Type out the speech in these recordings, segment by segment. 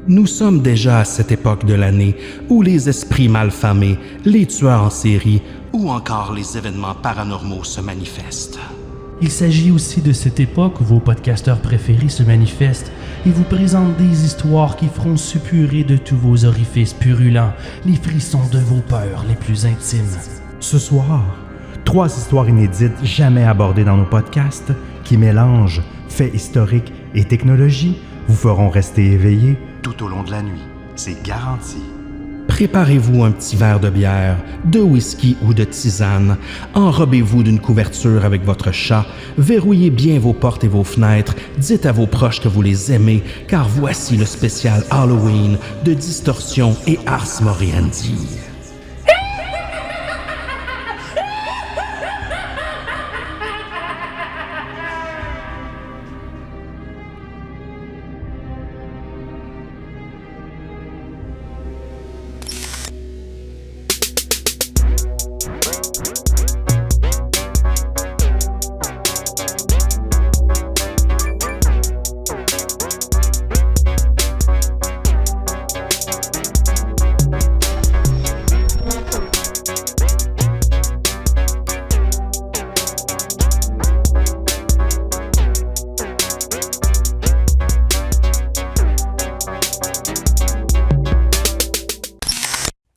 Nous sommes déjà à cette époque de l'année où les esprits malfamés, les tueurs en série ou encore les événements paranormaux se manifestent. Il s'agit aussi de cette époque où vos podcasteurs préférés se manifestent et vous présentent des histoires qui feront suppurer de tous vos orifices purulents les frissons de vos peurs les plus intimes. Ce soir, 3 histoires inédites jamais abordées dans nos podcasts qui mélangent faits historiques et technologie vous feront rester éveillés tout au long de la nuit. C'est garanti. Préparez-vous un petit verre de bière, de whisky ou de tisane, enrobez-vous d'une couverture avec votre chat, verrouillez bien vos portes et vos fenêtres, dites à vos proches que vous les aimez, car voici le spécial Halloween de Distorsion et Ars Moriendi.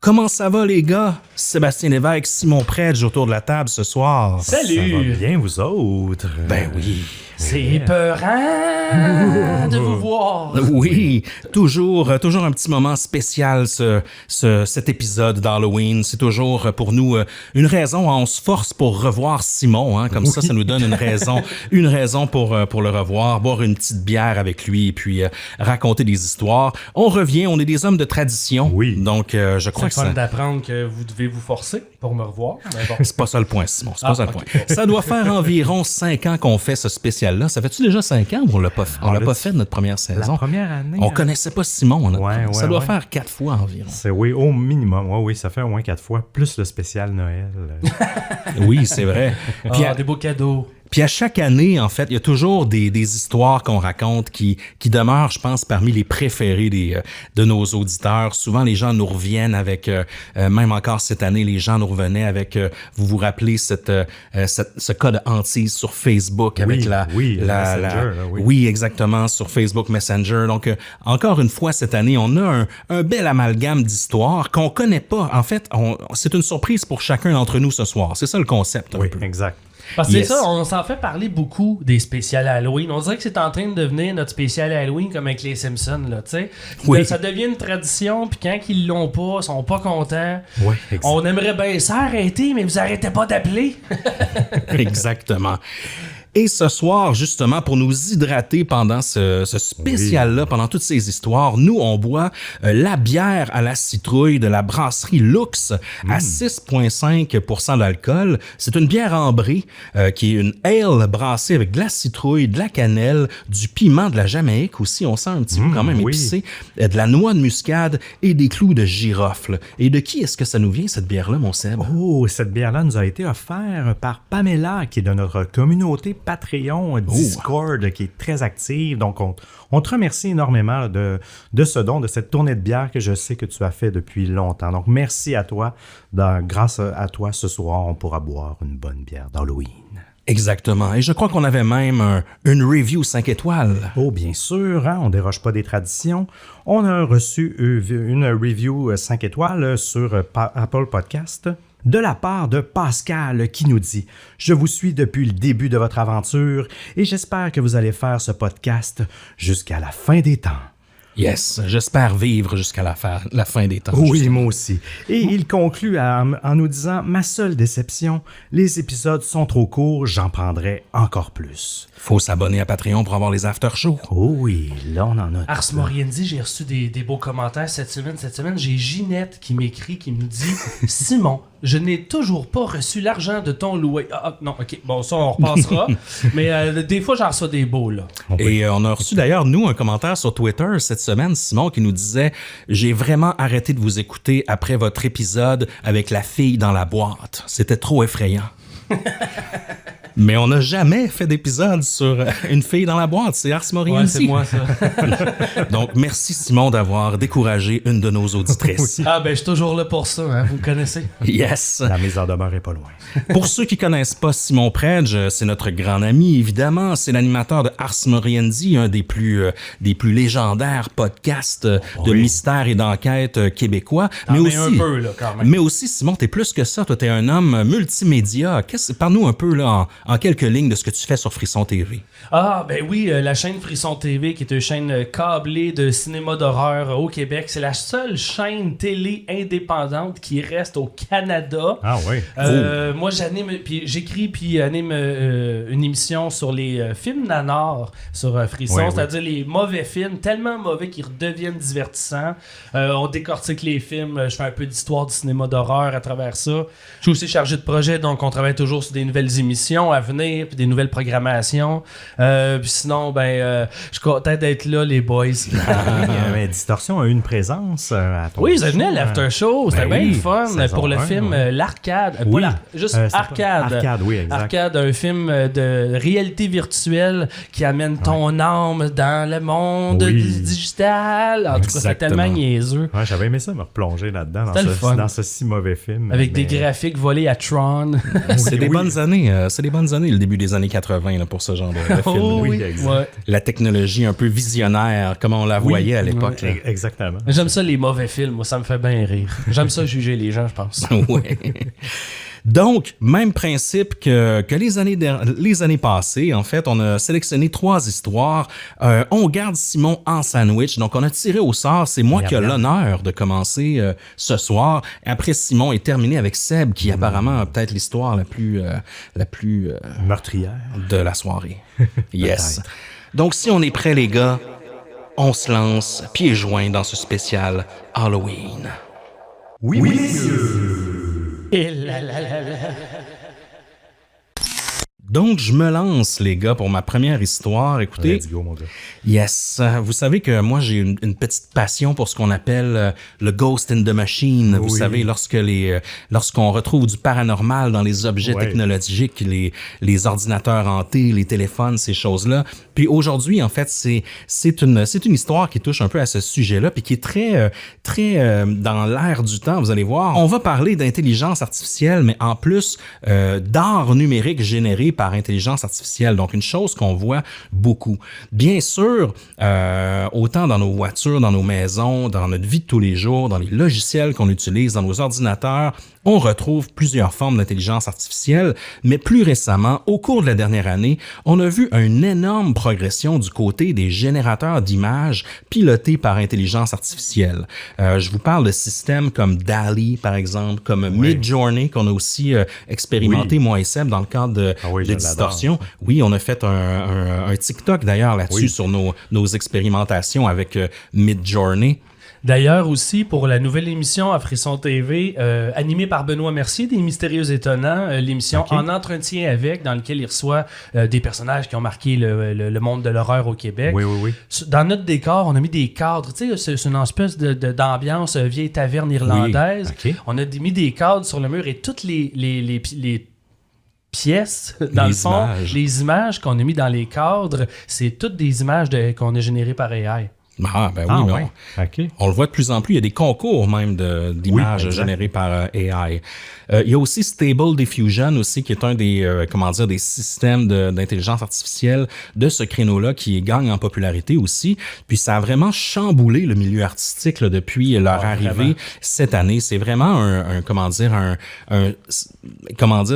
Comment ça va les gars? Sébastien Lévesque, Simon Predge autour de la table ce soir. Salut! Ça va bien, vous autres? Ben oui. C'est épeurant de vous voir. Oui, toujours un petit moment spécial cet épisode d'Halloween. C'est toujours pour nous une raison. On se force pour revoir Simon. Hein, comme ça nous donne une raison pour le revoir, boire une petite bière avec lui et puis raconter des histoires. On revient, on est des hommes de tradition. Oui. Donc je crois que c'est fun d'apprendre que vous devez vous forcer pour me revoir. Bon. C'est pas ça le point, Simon. C'est pas ça le point. Ça doit faire environ 5 ans qu'on fait ce spécial-là. Ça fait-tu déjà 5 ans ou on l'a pas fait? On l'a pas fait notre première saison. La première année. On connaissait pas Simon. Ça doit faire 4 fois environ. C'est oui, au minimum. Oui, ça fait au moins 4 fois. Plus le spécial Noël. Oui, c'est vrai. Puis des beaux cadeaux. Puis à chaque année, en fait, il y a toujours des histoires qu'on raconte qui demeurent, je pense, parmi les préférés de nos auditeurs. Souvent, les gens nous reviennent avec, même encore cette année, les gens nous revenaient avec, vous vous rappelez, ce cas de hantise sur Facebook avec oui, exactement, sur Facebook Messenger. Donc, encore une fois, cette année, on a un bel amalgame d'histoires qu'on connaît pas. En fait, c'est une surprise pour chacun d'entre nous ce soir. C'est ça le concept. Oui, exact. Parce que c'est ça, on s'en fait parler beaucoup des spéciales Halloween. On dirait que c'est en train de devenir notre spécial Halloween comme avec les Simpsons, là, tu sais. Oui. Ça devient une tradition, puis quand ils l'ont pas, ils sont pas contents. Oui, exact. On aimerait bien ça arrêter, mais vous arrêtez pas d'appeler. Exactement. Et ce soir, justement, pour nous hydrater pendant ce spécial-là, pendant toutes ces histoires, nous, on boit la bière à la citrouille de la brasserie Lux à 6,5% d'alcool. C'est une bière ambrée qui est une ale brassée avec de la citrouille, de la cannelle, du piment, de la Jamaïque aussi, on sent un petit peu quand même épicé, de la noix de muscade et des clous de girofle. Et de qui est-ce que ça nous vient, cette bière-là, mon Seb? Oh, cette bière-là nous a été offerte par Pamela, qui est de notre communauté Patreon, Discord, qui est très active. Donc, on te remercie énormément de ce don, de cette tournée de bière que je sais que tu as fait depuis longtemps. Donc, merci à toi. Grâce à toi, ce soir, on pourra boire une bonne bière d'Halloween. Exactement. Et je crois qu'on avait même une review 5 étoiles. Oh, bien sûr, hein, on ne déroge pas des traditions. On a reçu une review 5 étoiles sur Apple Podcast de la part de Pascal qui nous dit « Je vous suis depuis le début de votre aventure et j'espère que vous allez faire ce podcast jusqu'à la fin des temps. » Yes, j'espère vivre jusqu'à la fin des temps. Oui, justement. Moi aussi. Et il conclut en nous disant « Ma seule déception, les épisodes sont trop courts, j'en prendrai encore plus. » Faut s'abonner à Patreon pour avoir les after-shows. Oh oui, là on en a. Ars Moriendi, j'ai reçu des beaux commentaires cette semaine. Cette semaine, j'ai Ginette qui m'écrit, qui me dit « Simon, je n'ai toujours pas reçu l'argent de ton loué. » Non, ok, bon, ça on repassera. Mais des fois, j'en reçois des beaux, là. Et on a reçu d'ailleurs, nous, un commentaire sur Twitter cette semaine, Simon, qui nous disait « J'ai vraiment arrêté de vous écouter après votre épisode avec la fille dans la boîte. C'était trop effrayant. » Mais on n'a jamais fait d'épisode sur une fille dans la boîte. C'est Ars Moriendi. Ouais, c'est moi, ça. Donc, merci Simon d'avoir découragé une de nos auditrices. Ah, ben, je suis toujours là pour ça, hein, vous me connaissez. Yes! La mise en demeure est pas loin. Pour ceux qui connaissent pas Simon Predge, c'est notre grand ami, évidemment. C'est l'animateur de Ars Moriendi, un des plus légendaires podcasts de mystère et d'enquête québécois. Mais aussi, un peu, là, quand même. mais aussi, Simon, t'es plus que ça. Toi, t'es un homme multimédia. Parle-nous un peu, là, en quelques lignes de ce que tu fais sur Frisson TV. Ah, ben oui, la chaîne Frisson TV, qui est une chaîne câblée de cinéma d'horreur au Québec. C'est la seule chaîne télé indépendante qui reste au Canada. Ah oui. Moi, j'écris puis anime une émission sur les films nanars sur Frisson, Ouais, c'est-à-dire les mauvais films, tellement mauvais qu'ils redeviennent divertissants. On décortique les films, je fais un peu d'histoire du cinéma d'horreur à travers ça. Je suis aussi chargé de projet, donc on travaille toujours sur des nouvelles émissions à venir, puis des nouvelles programmations. Puis sinon, je suis content d'être là, les boys. Mais Distorsion a eu une présence à ton Oui, ils venaient à l'after show, c'était bien oui, le fun saison pour le 1, film ouais. L'Arcade. Oui. Juste C'est pas- Arcade. Arcade, oui, exact. Arcade, un film de réalité virtuelle qui amène ton âme dans le monde Oui. digital. En tout cas, c'est Exactement. tellement niaiseux. Ouais, j'avais aimé ça me replonger là-dedans C'était le fun. dans ce si mauvais film. Avec des mais- graphiques volés à Tron. C'est des oui. bonnes années. C'est des bonnes années, le début des années 80, là, pour ce genre de film. Oh, oui, oui. exact. Ouais. La technologie un peu visionnaire, comme on la voyait à l'époque. là. Exactement. J'aime ça, les mauvais films. Moi, ça me fait bien rire. J'aime ça juger les gens, je pense. Ouais. Donc, même principe que les années passées. En fait, on a sélectionné 3 histoires. On garde Simon en sandwich. Donc, on a tiré au sort. C'est moi Miam, qui ai miam. l'honneur de commencer ce soir. Après, Simon est terminé avec Seb, qui apparemment a peut-être l'histoire la plus Meurtrière. de la soirée. Yes. Donc, si on est prêts, les gars, on se lance pieds joints dans ce spécial Halloween. Oui, Et là, là, là, là. Donc, je me lance, les gars, pour ma première histoire. Écoutez, Let's go, mon gars. yes, vous savez que moi, j'ai une petite passion pour ce qu'on appelle le Ghost in the Machine. Vous Oui. savez, lorsqu'on retrouve du paranormal dans les objets Ouais. technologiques, les ordinateurs hantés, les téléphones, ces choses-là. Puis aujourd'hui, en fait, c'est une histoire qui touche un peu à ce sujet-là, puis qui est très dans l'air du temps, vous allez voir. On va parler d'intelligence artificielle, mais en plus d'art numérique généré par intelligence artificielle. Donc, une chose qu'on voit beaucoup. Bien sûr, autant dans nos voitures, dans nos maisons, dans notre vie de tous les jours, dans les logiciels qu'on utilise, dans nos ordinateurs, on retrouve plusieurs formes d'intelligence artificielle, mais plus récemment, au cours de la dernière année, on a vu une énorme progression du côté des générateurs d'images pilotés par intelligence artificielle. Je vous parle de systèmes comme DALL-E, par exemple, comme Midjourney, qu'on a aussi expérimenté, Oui. moi et Seb, dans le cadre de oui, je Distorsion. Oui, on a fait un TikTok, d'ailleurs, là-dessus, Oui. sur nos expérimentations avec Midjourney. D'ailleurs aussi, pour la nouvelle émission à Frisson TV, animée par Benoît Mercier, des Mystérieux Étonnants, l'émission Ok. En entretien avec, dans lequel il reçoit des personnages qui ont marqué le monde de l'horreur au Québec. Oui. Dans notre décor, on a mis des cadres. Tu sais, c'est une espèce d'ambiance vieille taverne irlandaise. Oui, ok. On a mis des cadres sur le mur et toutes les pièces, dans Les le fond, images. les images qu'on a mis dans les cadres, c'est toutes des images qu'on a générées par AI. Ah, ben oui, Ah, mais ouais. OK. on le voit de plus en plus. Il y a des concours même d'images Oui, exact. générées par AI. Il y a aussi Stable Diffusion aussi, qui est un des systèmes d'intelligence artificielle de ce créneau-là qui gagne en popularité aussi. Puis ça a vraiment chamboulé le milieu artistique là, depuis leur arrivée vraiment. cette année. C'est vraiment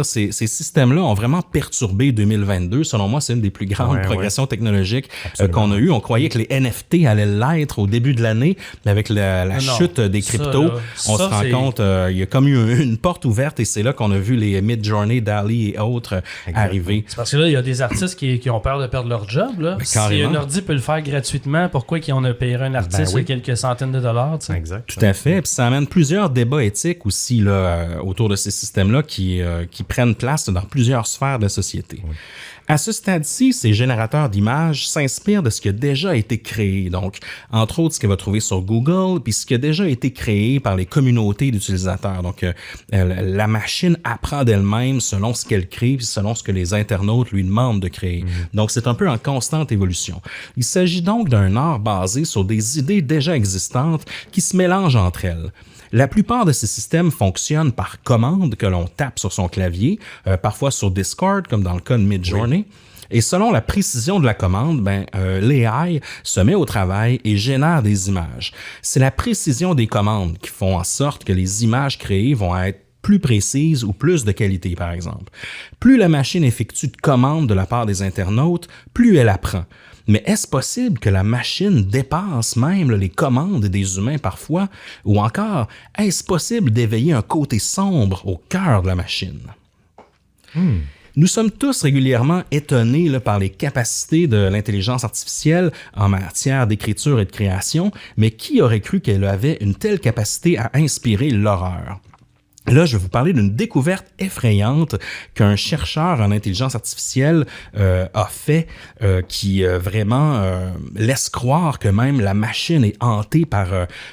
ces systèmes-là ont vraiment perturbé 2022. Selon moi, c'est une des plus grandes Ouais, progressions technologiques Absolument. qu'on a eues. On croyait que les NFT allaient l'être au début de l'année, mais avec la Non, chute des ça, cryptos, là, on ça, se rend c'est- compte, il y a comme eu une porte ouverte et c'est là qu'on a vu les Midjourney, DALL-E et autres arriver. C'est parce que là, il y a des artistes qui ont peur de perdre leur job. Là. Si carrément. un ordi peut le faire gratuitement, pourquoi qu'on a payé un artiste oui. quelques centaines de dollars? Tu sais? Exact. Tout à fait. Puis ça amène plusieurs débats éthiques aussi là, autour de ces systèmes-là qui prennent place dans plusieurs sphères de la société. À ce stade-ci, ces générateurs d'images s'inspirent de ce qui a déjà été créé. Donc, entre autres, ce qu'elle va trouver sur Google, puis ce qui a déjà été créé par les communautés d'utilisateurs. Donc, la machine apprend d'elle-même selon ce qu'elle crée, puis selon ce que les internautes lui demandent de créer. Donc, c'est un peu en constante évolution. Il s'agit donc d'un art basé sur des idées déjà existantes qui se mélangent entre elles. La plupart de ces systèmes fonctionnent par commande que l'on tape sur son clavier, parfois sur Discord, comme dans le cas de Midjourney. Et selon la précision de la commande, l'AI se met au travail et génère des images. C'est la précision des commandes qui font en sorte que les images créées vont être plus précises ou plus de qualité, par exemple. Plus la machine effectue de commandes de la part des internautes, plus elle apprend. Mais est-ce possible que la machine dépasse même les commandes des humains parfois? Ou encore, est-ce possible d'éveiller un côté sombre au cœur de la machine? Nous sommes tous régulièrement étonnés par les capacités de l'intelligence artificielle en matière d'écriture et de création, mais qui aurait cru qu'elle avait une telle capacité à inspirer l'horreur? Là, je vais vous parler d'une découverte effrayante qu'un chercheur en intelligence artificielle a fait, qui vraiment laisse croire que même la machine est hantée par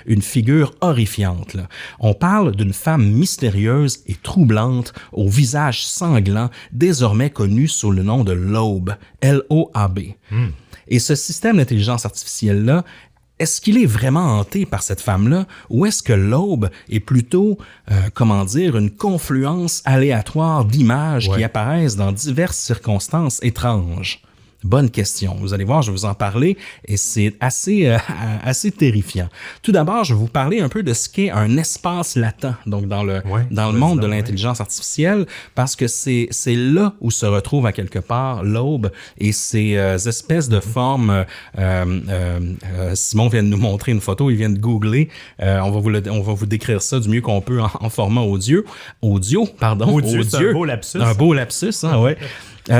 une figure horrifiante, là. On parle d'une femme mystérieuse et troublante, au visage sanglant, désormais connue sous le nom de Loab, L-O-A-B. Et ce système d'intelligence artificielle-là, est-ce qu'il est vraiment hanté par cette femme-là ou est-ce que l'aube est plutôt, une confluence aléatoire d'images qui apparaissent dans diverses circonstances étranges? Bonne question. Vous allez voir, je vais vous en parler et c'est assez terrifiant. Tout d'abord, je vais vous parler un peu de ce qu'est un espace latent, donc dans le monde de l'intelligence artificielle, parce que c'est là où se retrouve à quelque part l'aube et ces espèces de formes. Simon vient de nous montrer une photo, il vient de googler. On va vous décrire ça du mieux qu'on peut en format audio. Audio. C'est un beau lapsus. Un beau lapsus, hein, ouais.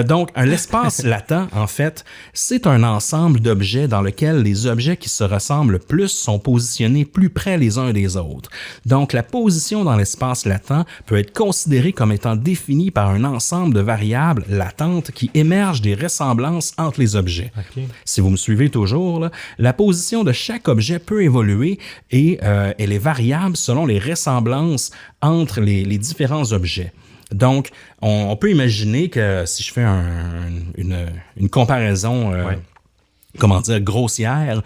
Donc, l'espace latent, en fait, c'est un ensemble d'objets dans lequel les objets qui se ressemblent le plus sont positionnés plus près les uns des autres. Donc, la position dans l'espace latent peut être considérée comme étant définie par un ensemble de variables latentes qui émergent des ressemblances entre les objets. Okay. Si vous me suivez toujours, là, la position de chaque objet peut évoluer et elle est variable selon les ressemblances entre les différents objets. Donc, on peut imaginer que si je fais une comparaison, grossière,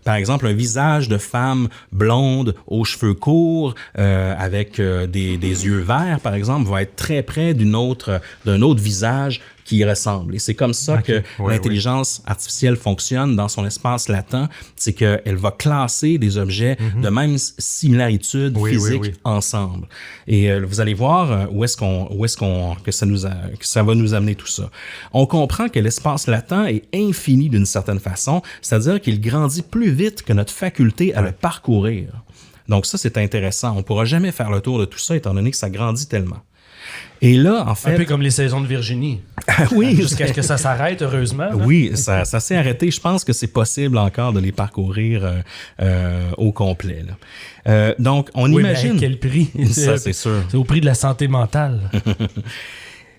par exemple, un visage de femme blonde aux cheveux courts, avec des yeux verts, par exemple, va être très près d'un autre visage qui y ressemble. Et c'est comme ça que l'intelligence artificielle fonctionne dans son espace latent, c'est qu'elle va classer des objets de même similarité physique ensemble. Et vous allez voir que ça va nous amener tout ça. On comprend que l'espace latent est infini d'une certaine façon, c'est-à-dire qu'il grandit plus vite que notre faculté à le parcourir. Donc ça, c'est intéressant. On ne pourra jamais faire le tour de tout ça étant donné que ça grandit tellement. Et là, en fait... Un peu comme les saisons de Virginie. Oui. Jusqu'à ce que ça s'arrête, heureusement. Hein? Oui, ça s'est arrêté. Je pense que c'est possible encore de les parcourir au complet. Là. Donc, on imagine... Mais à quel prix? Ça, c'est sûr. C'est au prix de la santé mentale.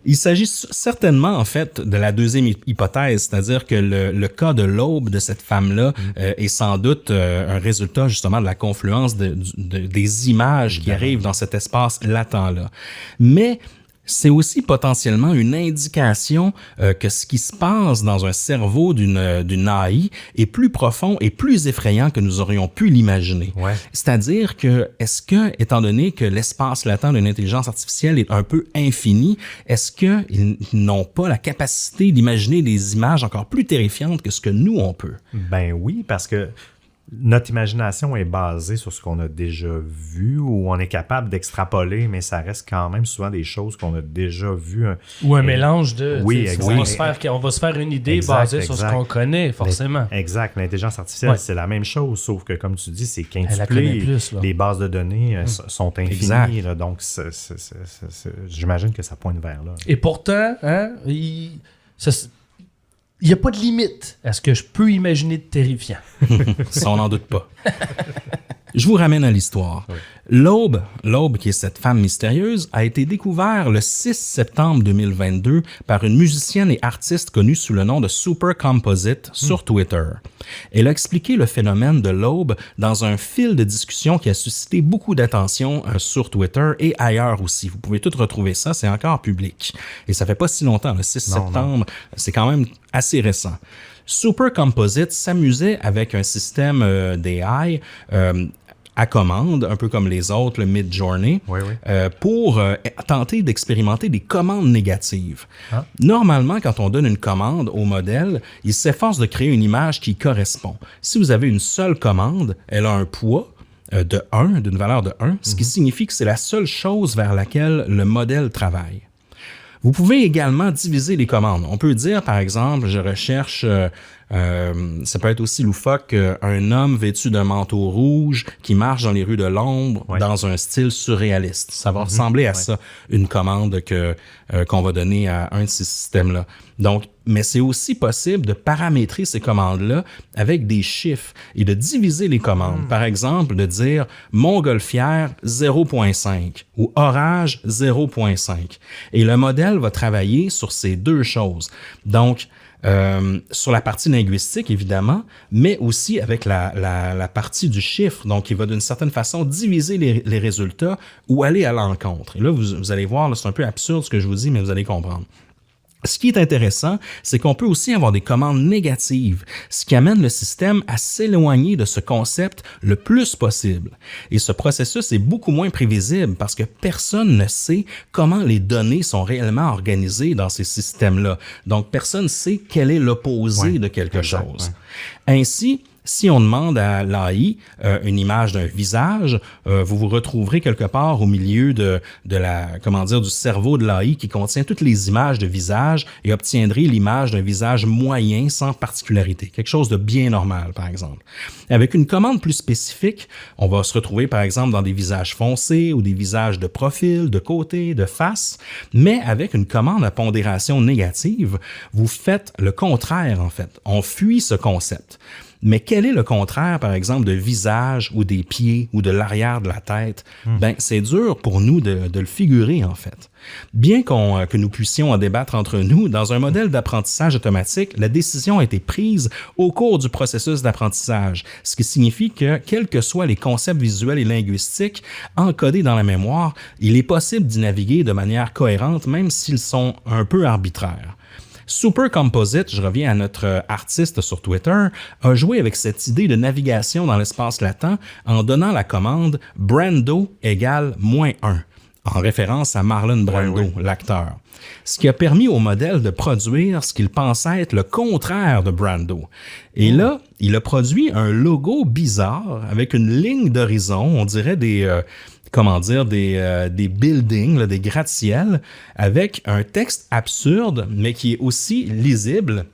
Il s'agit certainement, en fait, de la deuxième hypothèse, c'est-à-dire que le cas de l'aube de cette femme-là est sans doute un résultat, justement, de la confluence des images qui arrivent dans cet espace latent-là. Mais c'est aussi potentiellement une indication que ce qui se passe dans un cerveau d'une AI est plus profond et plus effrayant que nous aurions pu l'imaginer. Ouais. C'est-à-dire que, étant donné que l'espace latent d'une intelligence artificielle est un peu infini, est-ce qu'ils n'ont pas la capacité d'imaginer des images encore plus terrifiantes que ce que nous, on peut? Ben oui, parce que notre imagination est basée sur ce qu'on a déjà vu ou on est capable d'extrapoler, mais ça reste quand même souvent des choses qu'on a déjà vues. Ou un mélange de... Oui, exact. On va se faire une idée basée sur ce qu'on connaît, forcément. Exact. L'intelligence artificielle, c'est la même chose, sauf que, comme tu dis, c'est quintuplé. Les bases de données sont infinies. Là, donc, j'imagine que ça pointe vers là. Et pourtant, il n'y a pas de limite à ce que je peux imaginer de terrifiant. Ça, on n'en doute pas. Je vous ramène à l'histoire. Oui. L'aube, qui est cette femme mystérieuse, a été découvert le 6 septembre 2022 par une musicienne et artiste connue sous le nom de Super Composite sur Twitter. Elle a expliqué le phénomène de l'aube dans un fil de discussion qui a suscité beaucoup d'attention sur Twitter et ailleurs aussi. Vous pouvez tout retrouver ça, c'est encore public. Et ça fait pas si longtemps, le 6 septembre, c'est quand même assez récent. Super Composite s'amusait avec un système d'AI à commande, un peu comme les autres, le Midjourney, pour tenter d'expérimenter des commandes négatives. Ah. Normalement, quand on donne une commande au modèle, il s'efforce de créer une image qui correspond. Si vous avez une seule commande, elle a un poids d'une valeur de 1, ce qui signifie que c'est la seule chose vers laquelle le modèle travaille. Vous pouvez également diviser les commandes. On peut dire, par exemple, je recherche, ça peut être aussi loufoque, un homme vêtu d'un manteau rouge qui marche dans les rues de Londres dans un style surréaliste. Ça va ressembler à ça, une commande qu'on va donner à un de ces systèmes-là. Donc, mais c'est aussi possible de paramétrer ces commandes-là avec des chiffres et de diviser les commandes. Par exemple, de dire montgolfière 0.5 ou orage 0.5. Et le modèle va travailler sur ces deux choses. Donc, sur la partie linguistique, évidemment, mais aussi avec la partie du chiffre. Donc, il va d'une certaine façon diviser les résultats ou aller à l'encontre. Et là, vous allez voir, là, c'est un peu absurde ce que je vous dis, mais vous allez comprendre. Ce qui est intéressant, c'est qu'on peut aussi avoir des commandes négatives, ce qui amène le système à s'éloigner de ce concept le plus possible. Et ce processus est beaucoup moins prévisible parce que personne ne sait comment les données sont réellement organisées dans ces systèmes-là. Donc, personne ne sait quel est l'opposé de quelque chose. Ainsi, si on demande à l'AI une image d'un visage, vous vous retrouverez quelque part au milieu de la, du cerveau de l'AI qui contient toutes les images de visage et obtiendrez l'image d'un visage moyen sans particularité, quelque chose de bien normal, par exemple. Avec une commande plus spécifique, on va se retrouver, par exemple, dans des visages foncés ou des visages de profil, de côté, de face, mais avec une commande à pondération négative, vous faites le contraire, en fait. On fuit ce concept. Mais quel est le contraire, par exemple, de visage ou des pieds ou de l'arrière de la tête? Ben, c'est dur pour nous de le figurer, en fait. Bien que nous puissions en débattre entre nous, dans un modèle d'apprentissage automatique, la décision a été prise au cours du processus d'apprentissage, ce qui signifie que, quels que soient les concepts visuels et linguistiques encodés dans la mémoire, il est possible d'y naviguer de manière cohérente, même s'ils sont un peu arbitraires. Super Composite, je reviens à notre artiste sur Twitter, a joué avec cette idée de navigation dans l'espace latent en donnant la commande Brando égale -1, en référence à Marlon Brando, l'acteur. Ce qui a permis au modèle de produire ce qu'il pensait être le contraire de Brando. Et là, il a produit un logo bizarre avec une ligne d'horizon, on dirait des buildings, là, des gratte-ciels, avec un texte absurde, mais qui est aussi lisible,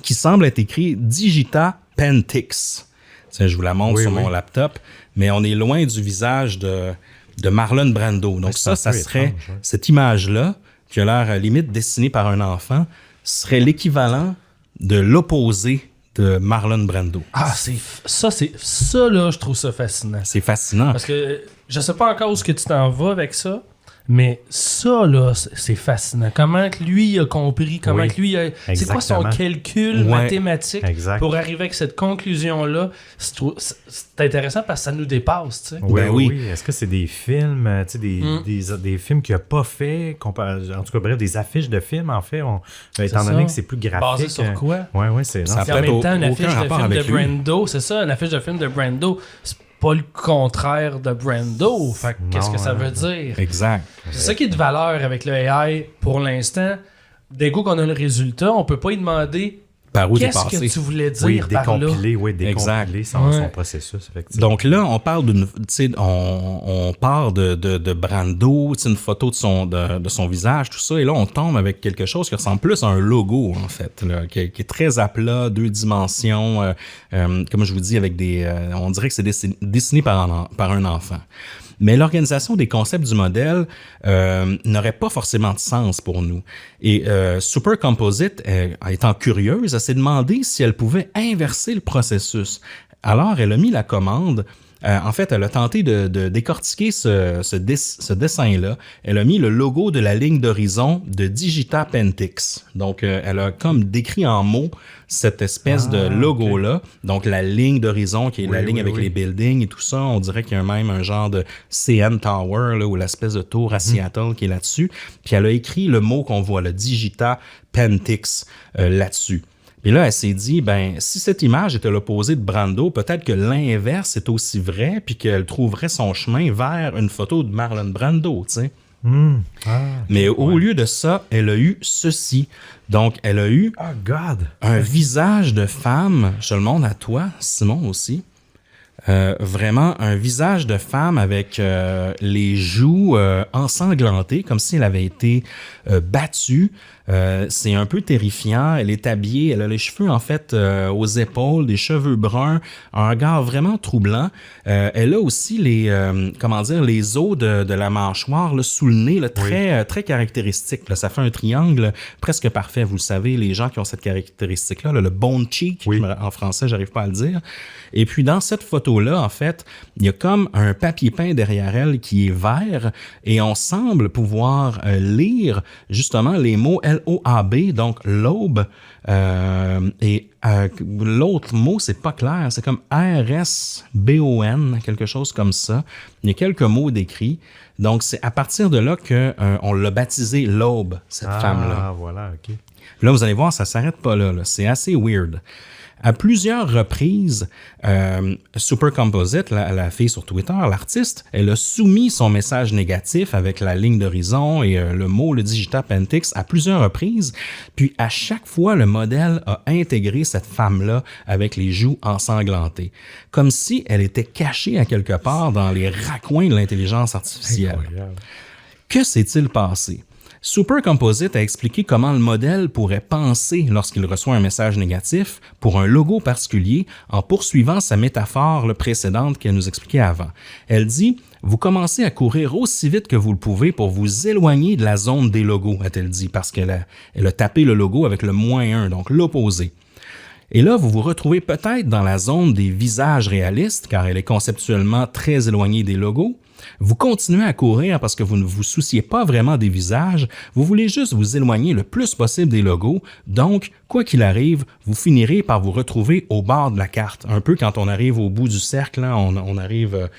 qui semble être écrit Digita Pentix. Tiens, je vous la montre sur mon laptop, mais on est loin du visage de Marlon Brando. Donc ça serait cette image-là, qui a l'air limite dessinée par un enfant, serait l'équivalent de l'opposé de Marlon Brando. Ah, ça là, je trouve ça fascinant. C'est fascinant. Parce que je sais pas encore où est-ce que tu t'en vas avec ça, mais ça, là, c'est fascinant. Comment que lui a compris, comment que lui a... C'est quoi son calcul mathématique pour arriver avec cette conclusion-là? C'est intéressant parce que ça nous dépasse, tu sais. Oui. Est-ce que c'est des films, tu sais, des films qu'il n'a pas fait, en tout cas, bref, des affiches de films, en fait, étant donné que c'est plus graphique. Basé sur quoi? Oui, c'est ça. En même temps, une affiche de film de Brando, c'est ça, une affiche de film de Brando, c'est pas le contraire de Brando. Fait qu'est-ce que ça veut dire? Exact. C'est ça qui est de valeur avec le AI pour l'instant. Dès qu'on a le résultat, on peut pas y demander par où qu'est-ce que tu voulais dire par là. Décompiler son processus, effectivement. Donc là, on parle on part de Brando, une photo de son visage, tout ça, et là, on tombe avec quelque chose qui ressemble plus à un logo, en fait, là, qui est très à plat, 2 dimensions, comme je vous dis, avec on dirait que c'est dessiné par un enfant. Mais l'organisation des concepts du modèle n'aurait pas forcément de sens pour nous. Et Super Composite, étant curieuse, elle s'est demandé si elle pouvait inverser le processus. Alors, elle a mis la commande En fait, elle a tenté de décortiquer ce dessin-là. Elle a mis le logo de la ligne d'horizon de Digita Pentix. Donc, elle a comme décrit en mots cette espèce de logo-là. Okay. Donc, la ligne d'horizon, qui est la ligne avec les buildings et tout ça. On dirait qu'il y a même un genre de CN Tower, là, ou l'espèce de tour à Seattle qui est là-dessus. Puis, elle a écrit le mot qu'on voit, le Digita Pentix, là-dessus. Et là, elle s'est dit, ben, si cette image était l'opposé de Brando, peut-être que l'inverse est aussi vrai, puis qu'elle trouverait son chemin vers une photo de Marlon Brando, tu sais. Mais au lieu de ça, elle a eu ceci. Donc, elle a eu un visage de femme. Je le montre à toi, Simon aussi. Vraiment un visage de femme avec les joues ensanglantées, comme si elle avait été battue. C'est un peu terrifiant. Elle est habillée, elle a les cheveux en fait aux épaules, des cheveux bruns, un regard vraiment troublant. Elle a aussi les les os de la mâchoire là, sous le nez, là, très caractéristique. Là. Ça fait un triangle presque parfait. Vous le savez, les gens qui ont cette caractéristique-là, là, le bone cheek, en français, j'arrive pas à le dire. Et puis dans cette photo-là, en fait, il y a comme un papier peint derrière elle qui est vert et on semble pouvoir lire justement les mots L-O-A-B, donc l'aube, et l'autre mot, c'est pas clair, c'est comme R-S-B-O-N, quelque chose comme ça. Il y a quelques mots décrits. Donc, c'est à partir de là qu'on l'a baptisé l'aube, cette femme-là. Ah, voilà, OK. Là, vous allez voir, ça s'arrête pas là. C'est assez weird. À plusieurs reprises, Super Composite, la fille sur Twitter, l'artiste, elle a soumis son message négatif avec la ligne d'horizon et le mot, le Digita Pentix, à plusieurs reprises. Puis à chaque fois, le modèle a intégré cette femme-là avec les joues ensanglantées, comme si elle était cachée à quelque part dans les raccoins de l'intelligence artificielle. Incroyable. Que s'est-il passé? Super Composite a expliqué comment le modèle pourrait penser lorsqu'il reçoit un message négatif pour un logo particulier en poursuivant sa métaphore précédente qu'elle nous expliquait avant. Elle dit « Vous commencez à courir aussi vite que vous le pouvez pour vous éloigner de la zone des logos », a-t-elle dit, parce qu'elle a tapé le logo avec le -1, donc l'opposé. Et là, vous vous retrouvez peut-être dans la zone des visages réalistes, car elle est conceptuellement très éloignée des logos. Vous continuez à courir parce que vous ne vous souciez pas vraiment des visages, vous voulez juste vous éloigner le plus possible des logos, donc, quoi qu'il arrive, vous finirez par vous retrouver au bord de la carte. Un peu quand on arrive au bout du cercle, là, on arrive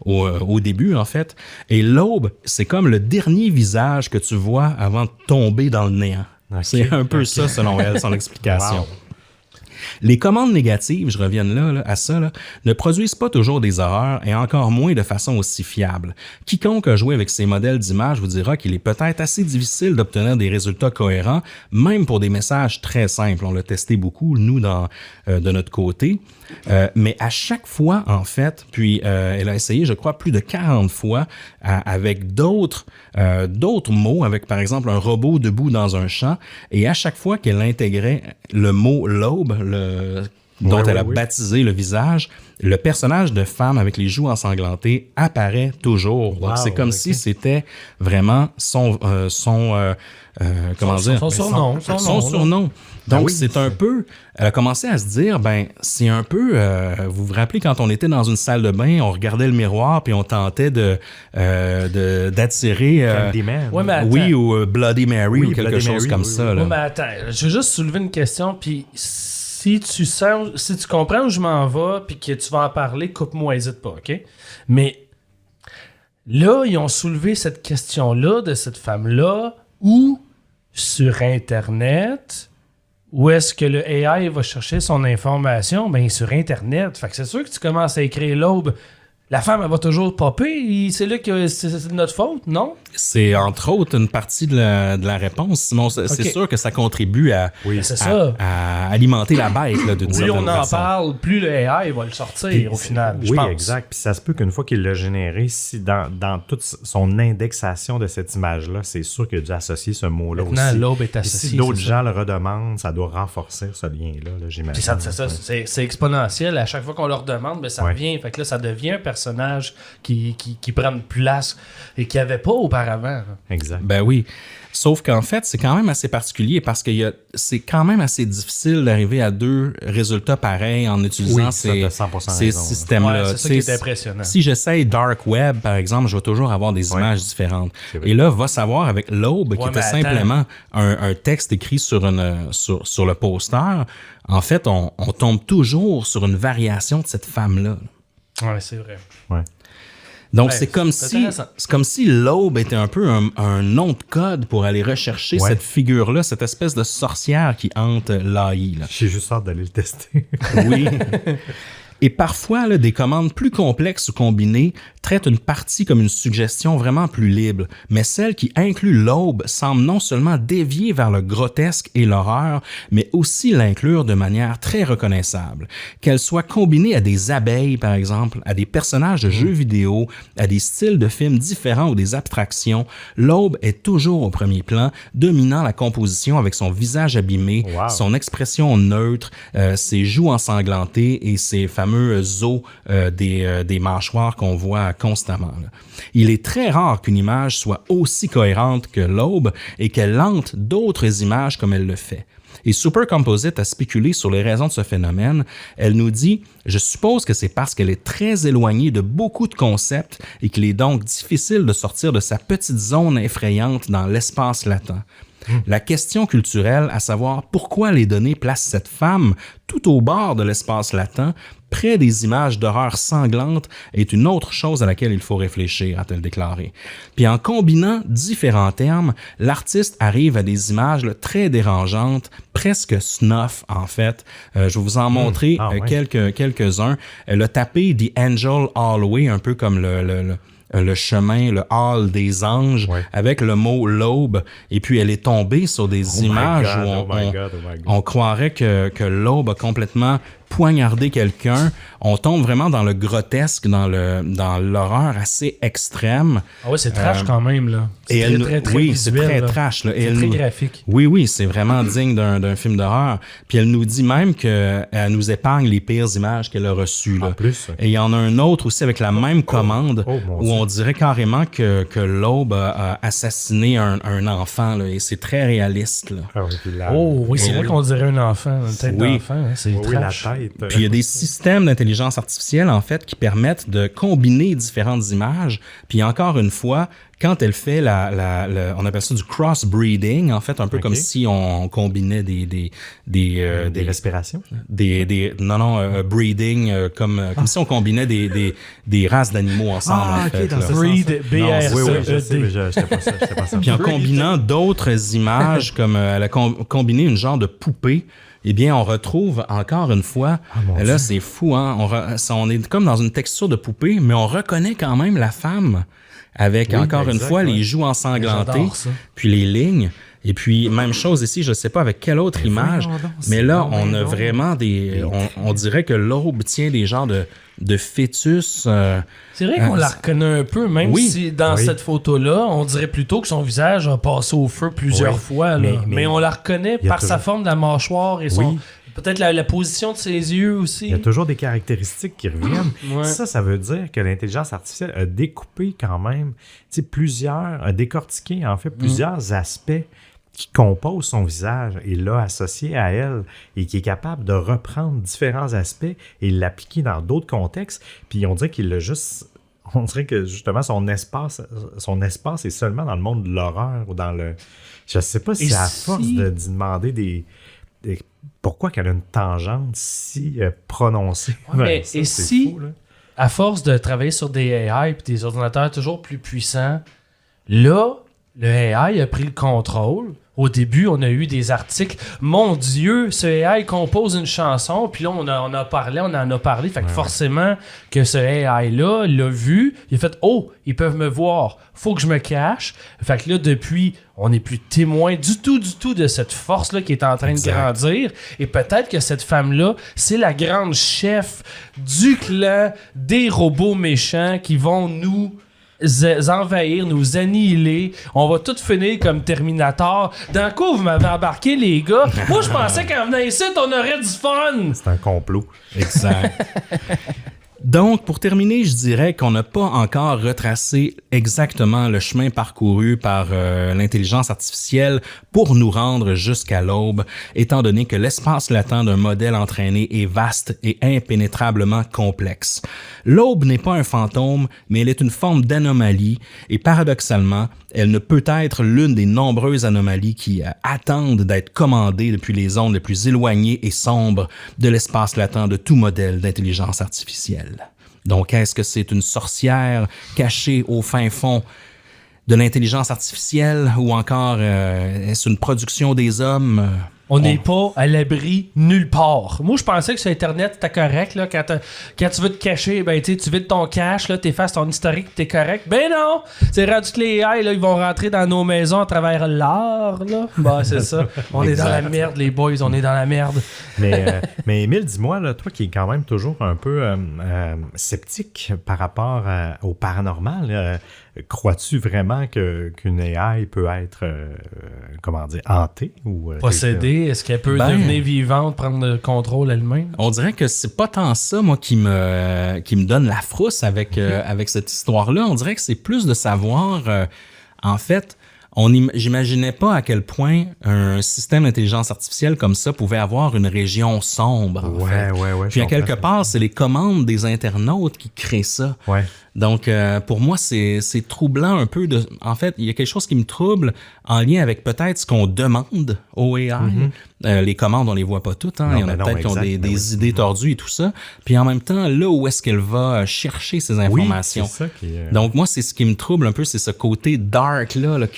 au début, en fait. Et l'aube, c'est comme le dernier visage que tu vois avant de tomber dans le néant. Okay, c'est un peu ça, selon elle, son explication. Wow. Les commandes négatives, je reviens à ça, ne produisent pas toujours des horreurs et encore moins de façon aussi fiable. Quiconque a joué avec ces modèles d'images vous dira qu'il est peut-être assez difficile d'obtenir des résultats cohérents, même pour des messages très simples. On l'a testé beaucoup, nous, de notre côté. Mais à chaque fois, en fait, puis elle a essayé, je crois, plus de 40 fois avec d'autres mots, avec par exemple un robot debout dans un champ, et à chaque fois qu'elle intégrait le mot l'aube, dont elle a baptisé le visage, le personnage de femme avec les joues ensanglantées apparaît toujours. Donc, c'est comme si c'était vraiment son surnom. Donc, c'est un peu... Elle a commencé à se dire, c'est un peu... vous vous rappelez quand on était dans une salle de bain, on regardait le miroir puis on tentait d'attirer... Candyman. Ou Bloody Mary ou quelque chose comme ça. Là. Mais attends, je vais juste soulever une question, puis si tu comprends où je m'en vais puis que tu vas en parler, coupe-moi, hésite pas, OK? Mais là, ils ont soulevé cette question-là de cette femme-là où sur Internet... Où est-ce que le AI va chercher son information? Sur Internet. Fait que c'est sûr que tu commences à écrire l'aube. La femme, elle va toujours popper. C'est là que c'est de notre faute, non? C'est entre autres une partie de la réponse. Sinon, c'est sûr que ça contribue à alimenter la bête là, d'une certaine façon. Plus on en parle, plus le AI va le sortir au final. Oui, exact. Puis ça se peut qu'une fois qu'il l'a généré, si dans toute son indexation de cette image-là, c'est sûr qu'il a dû associer ce mot-là aussi. Maintenant, l'aube est associée. Si d'autres gens le redemandent, ça doit renforcer ce lien-là, j'imagine. Puis c'est exponentiel. À chaque fois qu'on leur demande, ça revient. Fait que là, ça devient un personnage personnages qui prennent place et qu'il n'y avait pas auparavant. Exact. Ben oui. Sauf qu'en fait, c'est quand même assez particulier parce que c'est quand même assez difficile d'arriver à 2 résultats pareils en utilisant ces systèmes-là. Ouais, c'est ça qui est impressionnant. Si j'essaye Dark Web, par exemple, je vais toujours avoir des images différentes. Et là, va savoir avec l'Aube, qui était simplement un texte écrit sur le poster, en fait, on tombe toujours sur une variation de cette femme-là. Ouais, c'est vrai. Ouais. Donc, c'est comme si l'Aube était un peu un nom de code pour aller rechercher cette figure-là, cette espèce de sorcière qui hante l'AI. J'ai juste hâte d'aller le tester. Oui. Et parfois, là, des commandes plus complexes ou combinées traitent une partie comme une suggestion vraiment plus libre, mais celle qui inclut l'aube semble non seulement dévier vers le grotesque et l'horreur, mais aussi l'inclure de manière très reconnaissable. Qu'elle soit combinée à des abeilles, par exemple, à des personnages de jeux vidéo, à des styles de films différents ou des abstractions, l'aube est toujours au premier plan, dominant la composition avec son visage abîmé, son expression neutre, ses joues ensanglantées et ses fameux os des mâchoires qu'on voit constamment. Là. Il est très rare qu'une image soit aussi cohérente que l'aube et qu'elle hante d'autres images comme elle le fait. Et Supercomposite a spéculé sur les raisons de ce phénomène. Elle nous dit « Je suppose que c'est parce qu'elle est très éloignée de beaucoup de concepts et qu'il est donc difficile de sortir de sa petite zone effrayante dans l'espace latent. » La question culturelle, à savoir pourquoi les données placent cette femme tout au bord de l'espace latent, près des images d'horreur sanglantes, est une autre chose à laquelle il faut réfléchir, a-t-elle déclaré. Puis en combinant différents termes, l'artiste arrive à des images très dérangeantes, presque snuff en fait. Je vais vous en montrer quelques-uns. Elle a tapé The Angel Hallway, un peu comme le chemin, le hall des anges, avec le mot l'aube, et puis elle est tombée sur des images où on croirait que l'aube a complètement poignarder quelqu'un, on tombe vraiment dans le grotesque, dans l'horreur assez extrême. Ah oui, c'est trash quand même, là. C'est très visuel, c'est très trash. Là. C'est très graphique. Oui, c'est vraiment digne d'un film d'horreur. Puis elle nous dit même qu'elle nous épargne les pires images qu'elle a reçues. Là. En plus. Et il y en a un autre aussi avec la même commande où on dirait carrément que l'aube a assassiné un enfant. Là, et c'est très réaliste. Là. Oui, c'est vrai qu'on dirait un enfant, une tête d'enfant. Hein, c'est trash. Puis il y a des systèmes d'intelligence artificielle, en fait, qui permettent de combiner différentes images. Puis encore une fois, quand elle fait on appelle ça du crossbreeding, en fait, un peu comme si on combinait des respirations? Breeding, comme si on combinait des races d'animaux ensemble, en fait. Breed, j'étais pas ça. Puis en combinant d'autres images, comme elle a combiné une genre de poupée, eh bien, on retrouve encore une fois, là, c'est fou, hein? On est comme dans une texture de poupée, mais on reconnaît quand même la femme avec, une fois, les joues ensanglantées, puis les lignes. Et puis, même chose ici, je ne sais pas avec quelle autre image, mais là, on a vraiment on dirait que l'aube tient des genres de fœtus. C'est vrai qu'on la reconnaît un peu, même si dans cette photo-là, on dirait plutôt que son visage a passé au feu plusieurs fois. Là. Mais on la reconnaît par sa forme de la mâchoire et peut-être la position de ses yeux aussi. Il y a toujours des caractéristiques qui reviennent. Ça veut dire que l'intelligence artificielle a découpé quand même, a décortiqué en fait plusieurs aspects qui compose son visage et l'a associé à elle et qui est capable de reprendre différents aspects et l'appliquer dans d'autres contextes. Puis on dirait on dirait que justement son espace est seulement dans le monde de l'horreur ou dans le... Je sais pas si c'est à force d'y demander pourquoi qu'elle a une tangente si prononcée. Mais ça, fou, là. À force de travailler sur des AI et des ordinateurs toujours plus puissants, là, le AI a pris le contrôle. Au début, on a eu des articles. Mon Dieu, ce AI compose une chanson. Puis là, on en a parlé. Fait que forcément, que ce AI-là l'a vu. Il a fait « Oh, ils peuvent me voir. Faut que je me cache. » Fait que là, depuis, on n'est plus témoin du tout de cette force-là qui est en train de grandir. Et peut-être que cette femme-là, c'est la grande chef du clan des robots méchants qui vont nous envahir, nous annihiler. On va tout finir comme Terminator. Dans quoi vous m'avez embarqué, les gars? Moi, je pensais qu'en venant ici, on aurait du fun. C'est un complot. Exact. Donc, pour terminer, je dirais qu'on n'a pas encore retracé exactement le chemin parcouru par l'intelligence artificielle pour nous rendre jusqu'à l'aube, étant donné que l'espace latent d'un modèle entraîné est vaste et impénétrablement complexe. L'aube n'est pas un fantôme, mais elle est une forme d'anomalie et paradoxalement, elle ne peut être l'une des nombreuses anomalies qui attendent d'être commandées depuis les zones les plus éloignées et sombres de l'espace latent de tout modèle d'intelligence artificielle. Donc, est-ce que c'est une sorcière cachée au fin fond de l'intelligence artificielle ou encore est-ce une production des hommes? On n'est pas à l'abri nulle part. Moi, je pensais que sur Internet, c'était correct. Là, quand tu veux te cacher, ben, tu vides ton cache, t'effaces ton historique, t'es correct. Ben non! C'est rendu que les AI, là, ils vont rentrer dans nos maisons à travers l'art. Là. Bah, c'est ça. On est dans la merde, les boys. On est dans la merde. Mais Émile, dis-moi, là, toi qui es quand même toujours un peu sceptique par rapport au paranormal, crois-tu vraiment qu'une AI peut être, hantée? Ou possédée? Est-ce qu'elle peut devenir vivante, prendre le contrôle elle-même? On dirait que c'est pas tant ça, moi, qui me donne la frousse avec cette histoire-là. On dirait que c'est plus de savoir, en fait, j'imaginais pas à quel point un système d'intelligence artificielle comme ça pouvait avoir une région sombre. En fait. Puis à quelque part, c'est les commandes des internautes qui créent ça. Ouais. Donc, pour moi, c'est troublant un peu. En fait, il y a quelque chose qui me trouble en lien avec peut-être ce qu'on demande aux AI. Les commandes, on les voit pas toutes. Hein? Il y en a peut-être qui ont des idées tordues et tout ça. Puis en même temps, là où est-ce qu'elle va chercher ces informations? Oui, c'est ça qui est... Donc, moi, c'est ce qui me trouble un peu, c'est ce côté dark là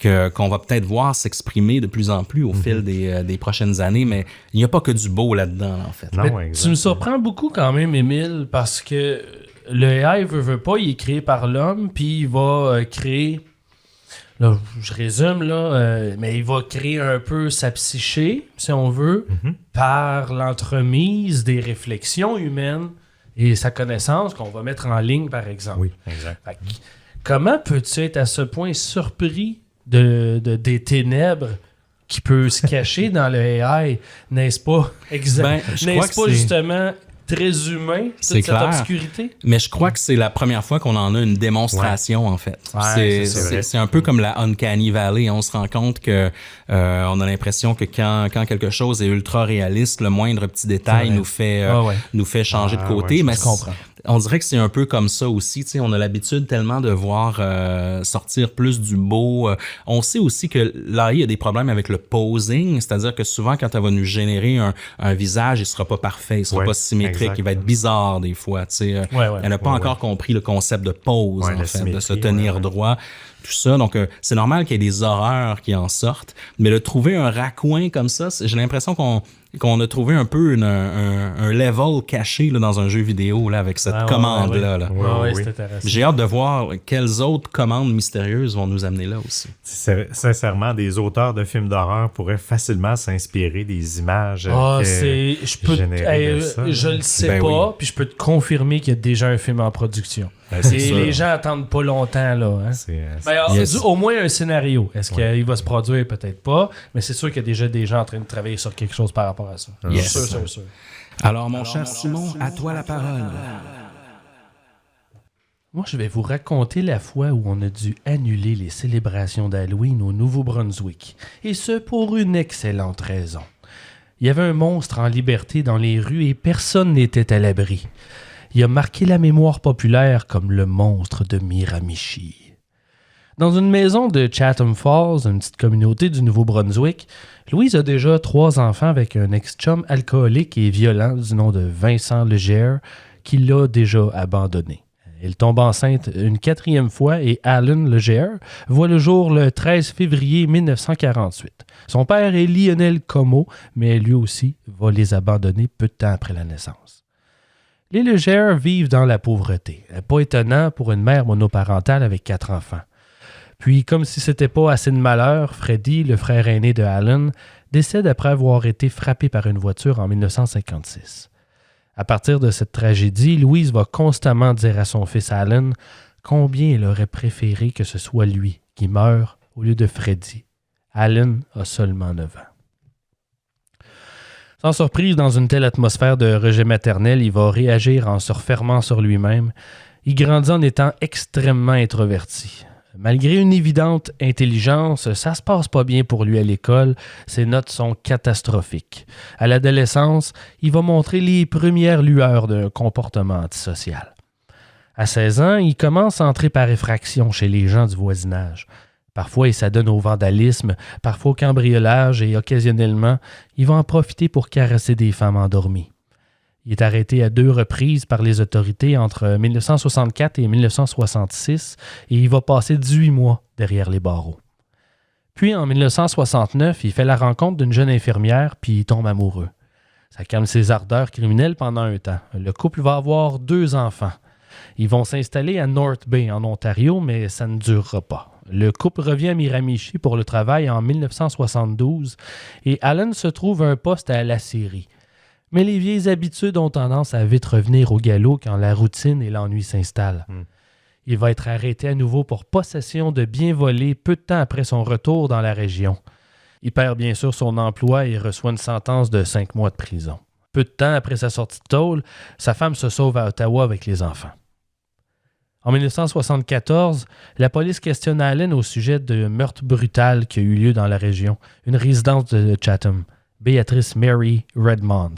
qu'on va peut-être voir s'exprimer de plus en plus au fil des prochaines années. Mais il n'y a pas que du beau là-dedans, en fait. Non, tu me surprends beaucoup quand même, Émile, parce que le AI veut pas, il est créé par l'homme, puis il va créer, là, je résume, là, mais il va créer un peu sa psyché, si on veut, par l'entremise des réflexions humaines et sa connaissance qu'on va mettre en ligne, par exemple. Oui, exact. Fait que, comment peux-tu être à ce point surpris des ténèbres qui peut se cacher dans le AI, n'est-ce pas? N'est-ce pas justement très humain, toute cette obscurité? Mais je crois que c'est la première fois qu'on en a une démonstration, en fait. Ouais, c'est un peu comme la Uncanny Valley. On se rend compte que on a l'impression que quand quelque chose est ultra réaliste, le moindre petit détail nous fait changer de côté. Mais je comprends. On dirait que c'est un peu comme ça aussi. Tu sais, on a l'habitude tellement de voir sortir plus du beau. On sait aussi que l'AI a des problèmes avec le posing, c'est-à-dire que souvent, quand elle va nous générer un visage, il sera pas parfait, il sera pas symétrique, il va être bizarre des fois. Tu sais. Elle n'a pas encore compris le concept de pose, en fait, de se tenir droit. Tout ça. Donc, c'est normal qu'il y ait des horreurs qui en sortent. Mais de trouver un raccoin comme ça, j'ai l'impression qu'on a trouvé un peu un level caché là, dans un jeu vidéo là, avec cette commande-là. Là. C'est intéressant. J'ai hâte de voir quelles autres commandes mystérieuses vont nous amener là aussi. Sincèrement, des auteurs de films d'horreur pourraient facilement s'inspirer des images je le sais pas, puis je peux te confirmer qu'il y a déjà un film en production. Et les gens attendent pas longtemps, là. Hein? Au moins un scénario. Est-ce qu'il va se produire? Peut-être pas. Mais c'est sûr qu'il y a déjà des gens en train de travailler sur quelque chose par rapport à ça. Sûr. Alors, mon cher Simon, à toi la parole. Moi, je vais vous raconter la fois où on a dû annuler les célébrations d'Halloween au Nouveau-Brunswick. Et ce, pour une excellente raison. Il y avait un monstre en liberté dans les rues et personne n'était à l'abri. Il a marqué la mémoire populaire comme le monstre de Miramichi. Dans une maison de Chatham Falls, une petite communauté du Nouveau-Brunswick, Louise a déjà 3 enfants avec un ex-chum alcoolique et violent du nom de Vincent Legere qui l'a déjà abandonné. Elle tombe enceinte une 4e fois et Alan Legere voit le jour le 13 février 1948. Son père est Lionel Como, mais lui aussi va les abandonner peu de temps après la naissance. Les Legere vivent dans la pauvreté. Pas étonnant pour une mère monoparentale avec 4 enfants. Puis, comme si c'était pas assez de malheur, Freddy, le frère aîné de Alan, décède après avoir été frappé par une voiture en 1956. À partir de cette tragédie, Louise va constamment dire à son fils Alan combien elle aurait préféré que ce soit lui qui meure au lieu de Freddy. Alan a seulement 9 ans. Sans surprise, dans une telle atmosphère de rejet maternel, il va réagir en se refermant sur lui-même. Il grandit en étant extrêmement introverti. Malgré une évidente intelligence, ça se passe pas bien pour lui à l'école. Ses notes sont catastrophiques. À l'adolescence, il va montrer les premières lueurs d'un comportement antisocial. À 16 ans, il commence à entrer par effraction chez les gens du voisinage. Parfois, il s'adonne au vandalisme, parfois au cambriolage et occasionnellement, il va en profiter pour caresser des femmes endormies. Il est arrêté à 2 reprises par les autorités entre 1964 et 1966 et il va passer 18 mois derrière les barreaux. Puis en 1969, il fait la rencontre d'une jeune infirmière puis il tombe amoureux. Ça calme ses ardeurs criminelles pendant un temps. Le couple va avoir 2 enfants. Ils vont s'installer à North Bay en Ontario, mais ça ne durera pas. Le couple revient à Miramichi pour le travail en 1972 et Alan se trouve un poste à la Syrie. Mais les vieilles habitudes ont tendance à vite revenir au galop quand la routine et l'ennui s'installent. Il va être arrêté à nouveau pour possession de biens volés peu de temps après son retour dans la région. Il perd bien sûr son emploi et reçoit une sentence de 5 mois de prison. Peu de temps après sa sortie de tôle, sa femme se sauve à Ottawa avec les enfants. En 1974, la police questionne Allen au sujet de meurtre brutal qui a eu lieu dans la région, une résidence de Chatham, Béatrice Mary Redmond.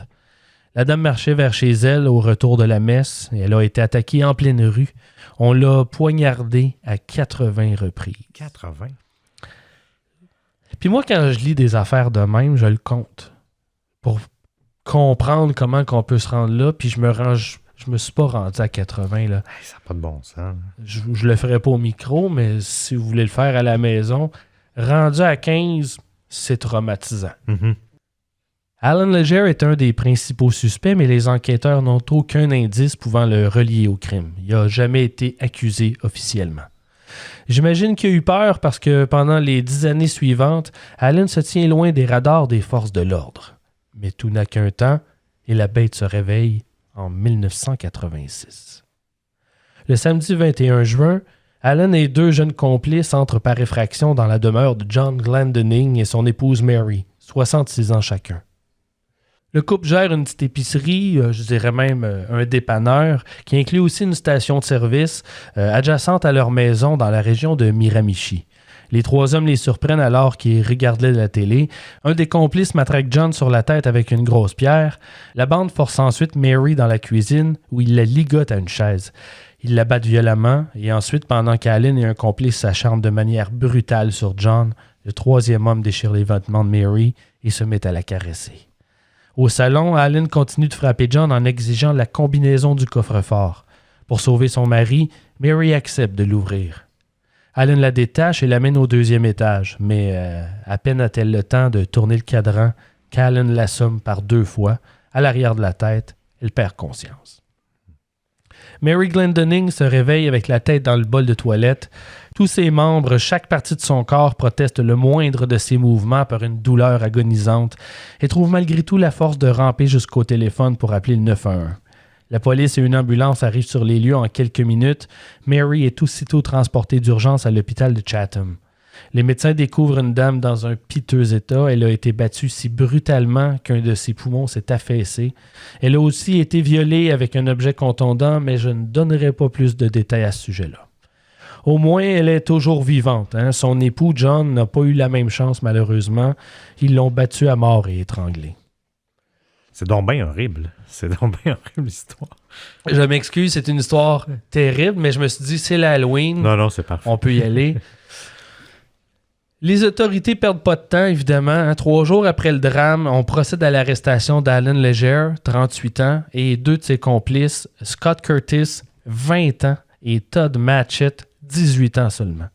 La dame marchait vers chez elle au retour de la messe et elle a été attaquée en pleine rue. On l'a poignardée à 80 reprises. 80? Puis moi, quand je lis des affaires de même, je le compte pour comprendre comment on peut se rendre là, puis je me suis pas rendu à 80. Là. Ça n'a pas de bon sens. Je le ferai pas au micro, mais si vous voulez le faire à la maison, rendu à 15, c'est traumatisant. Mm-hmm. Alan Leger est un des principaux suspects, mais les enquêteurs n'ont aucun indice pouvant le relier au crime. Il n'a jamais été accusé officiellement. J'imagine qu'il a eu peur parce que pendant les 10 années suivantes, Alan se tient loin des radars des forces de l'ordre. Mais tout n'a qu'un temps et la bête se réveille en 1986. Le samedi 21 juin, Alan et 2 jeunes complices entrent par effraction dans la demeure de John Glendening et son épouse Mary, 66 ans chacun. Le couple gère une petite épicerie, je dirais même un dépanneur, qui inclut aussi une station de service adjacente à leur maison dans la région de Miramichi. Les 3 hommes les surprennent alors qu'ils regardaient la télé. Un des complices matraque John sur la tête avec une grosse pierre. La bande force ensuite Mary dans la cuisine où il la ligote à une chaise. Ils la battent violemment et ensuite, pendant qu'Alan et un complice s'acharnent de manière brutale sur John, le 3e homme déchire les vêtements de Mary et se met à la caresser. Au salon, Alan continue de frapper John en exigeant la combinaison du coffre-fort. Pour sauver son mari, Mary accepte de l'ouvrir. Alan la détache et l'amène au 2e étage, mais à peine a-t-elle le temps de tourner le cadran qu'Alan l'assomme par 2 fois. À l'arrière de la tête, elle perd conscience. Mary Glendening se réveille avec la tête dans le bol de toilette. Tous ses membres, chaque partie de son corps proteste le moindre de ses mouvements par une douleur agonisante et trouve malgré tout la force de ramper jusqu'au téléphone pour appeler le 911. La police et une ambulance arrivent sur les lieux en quelques minutes. Mary est aussitôt transportée d'urgence à l'hôpital de Chatham. Les médecins découvrent une dame dans un piteux état. Elle a été battue si brutalement qu'un de ses poumons s'est affaissé. Elle a aussi été violée avec un objet contondant, mais je ne donnerai pas plus de détails à ce sujet-là. Au moins, elle est toujours vivante. Son époux, John, n'a pas eu la même chance, malheureusement. Ils l'ont battue à mort et étranglée. C'est donc bien horrible. C'est donc bien horrible, l'histoire. Je m'excuse, c'est une histoire terrible, mais je me suis dit, c'est l'Halloween. Non, c'est parfait. On peut y aller. Les autorités perdent pas de temps, évidemment. 3 jours après le drame, on procède à l'arrestation d'Alan Leger, 38 ans, et 2 de ses complices, Scott Curtis, 20 ans, et Todd Matchett, 18 ans seulement.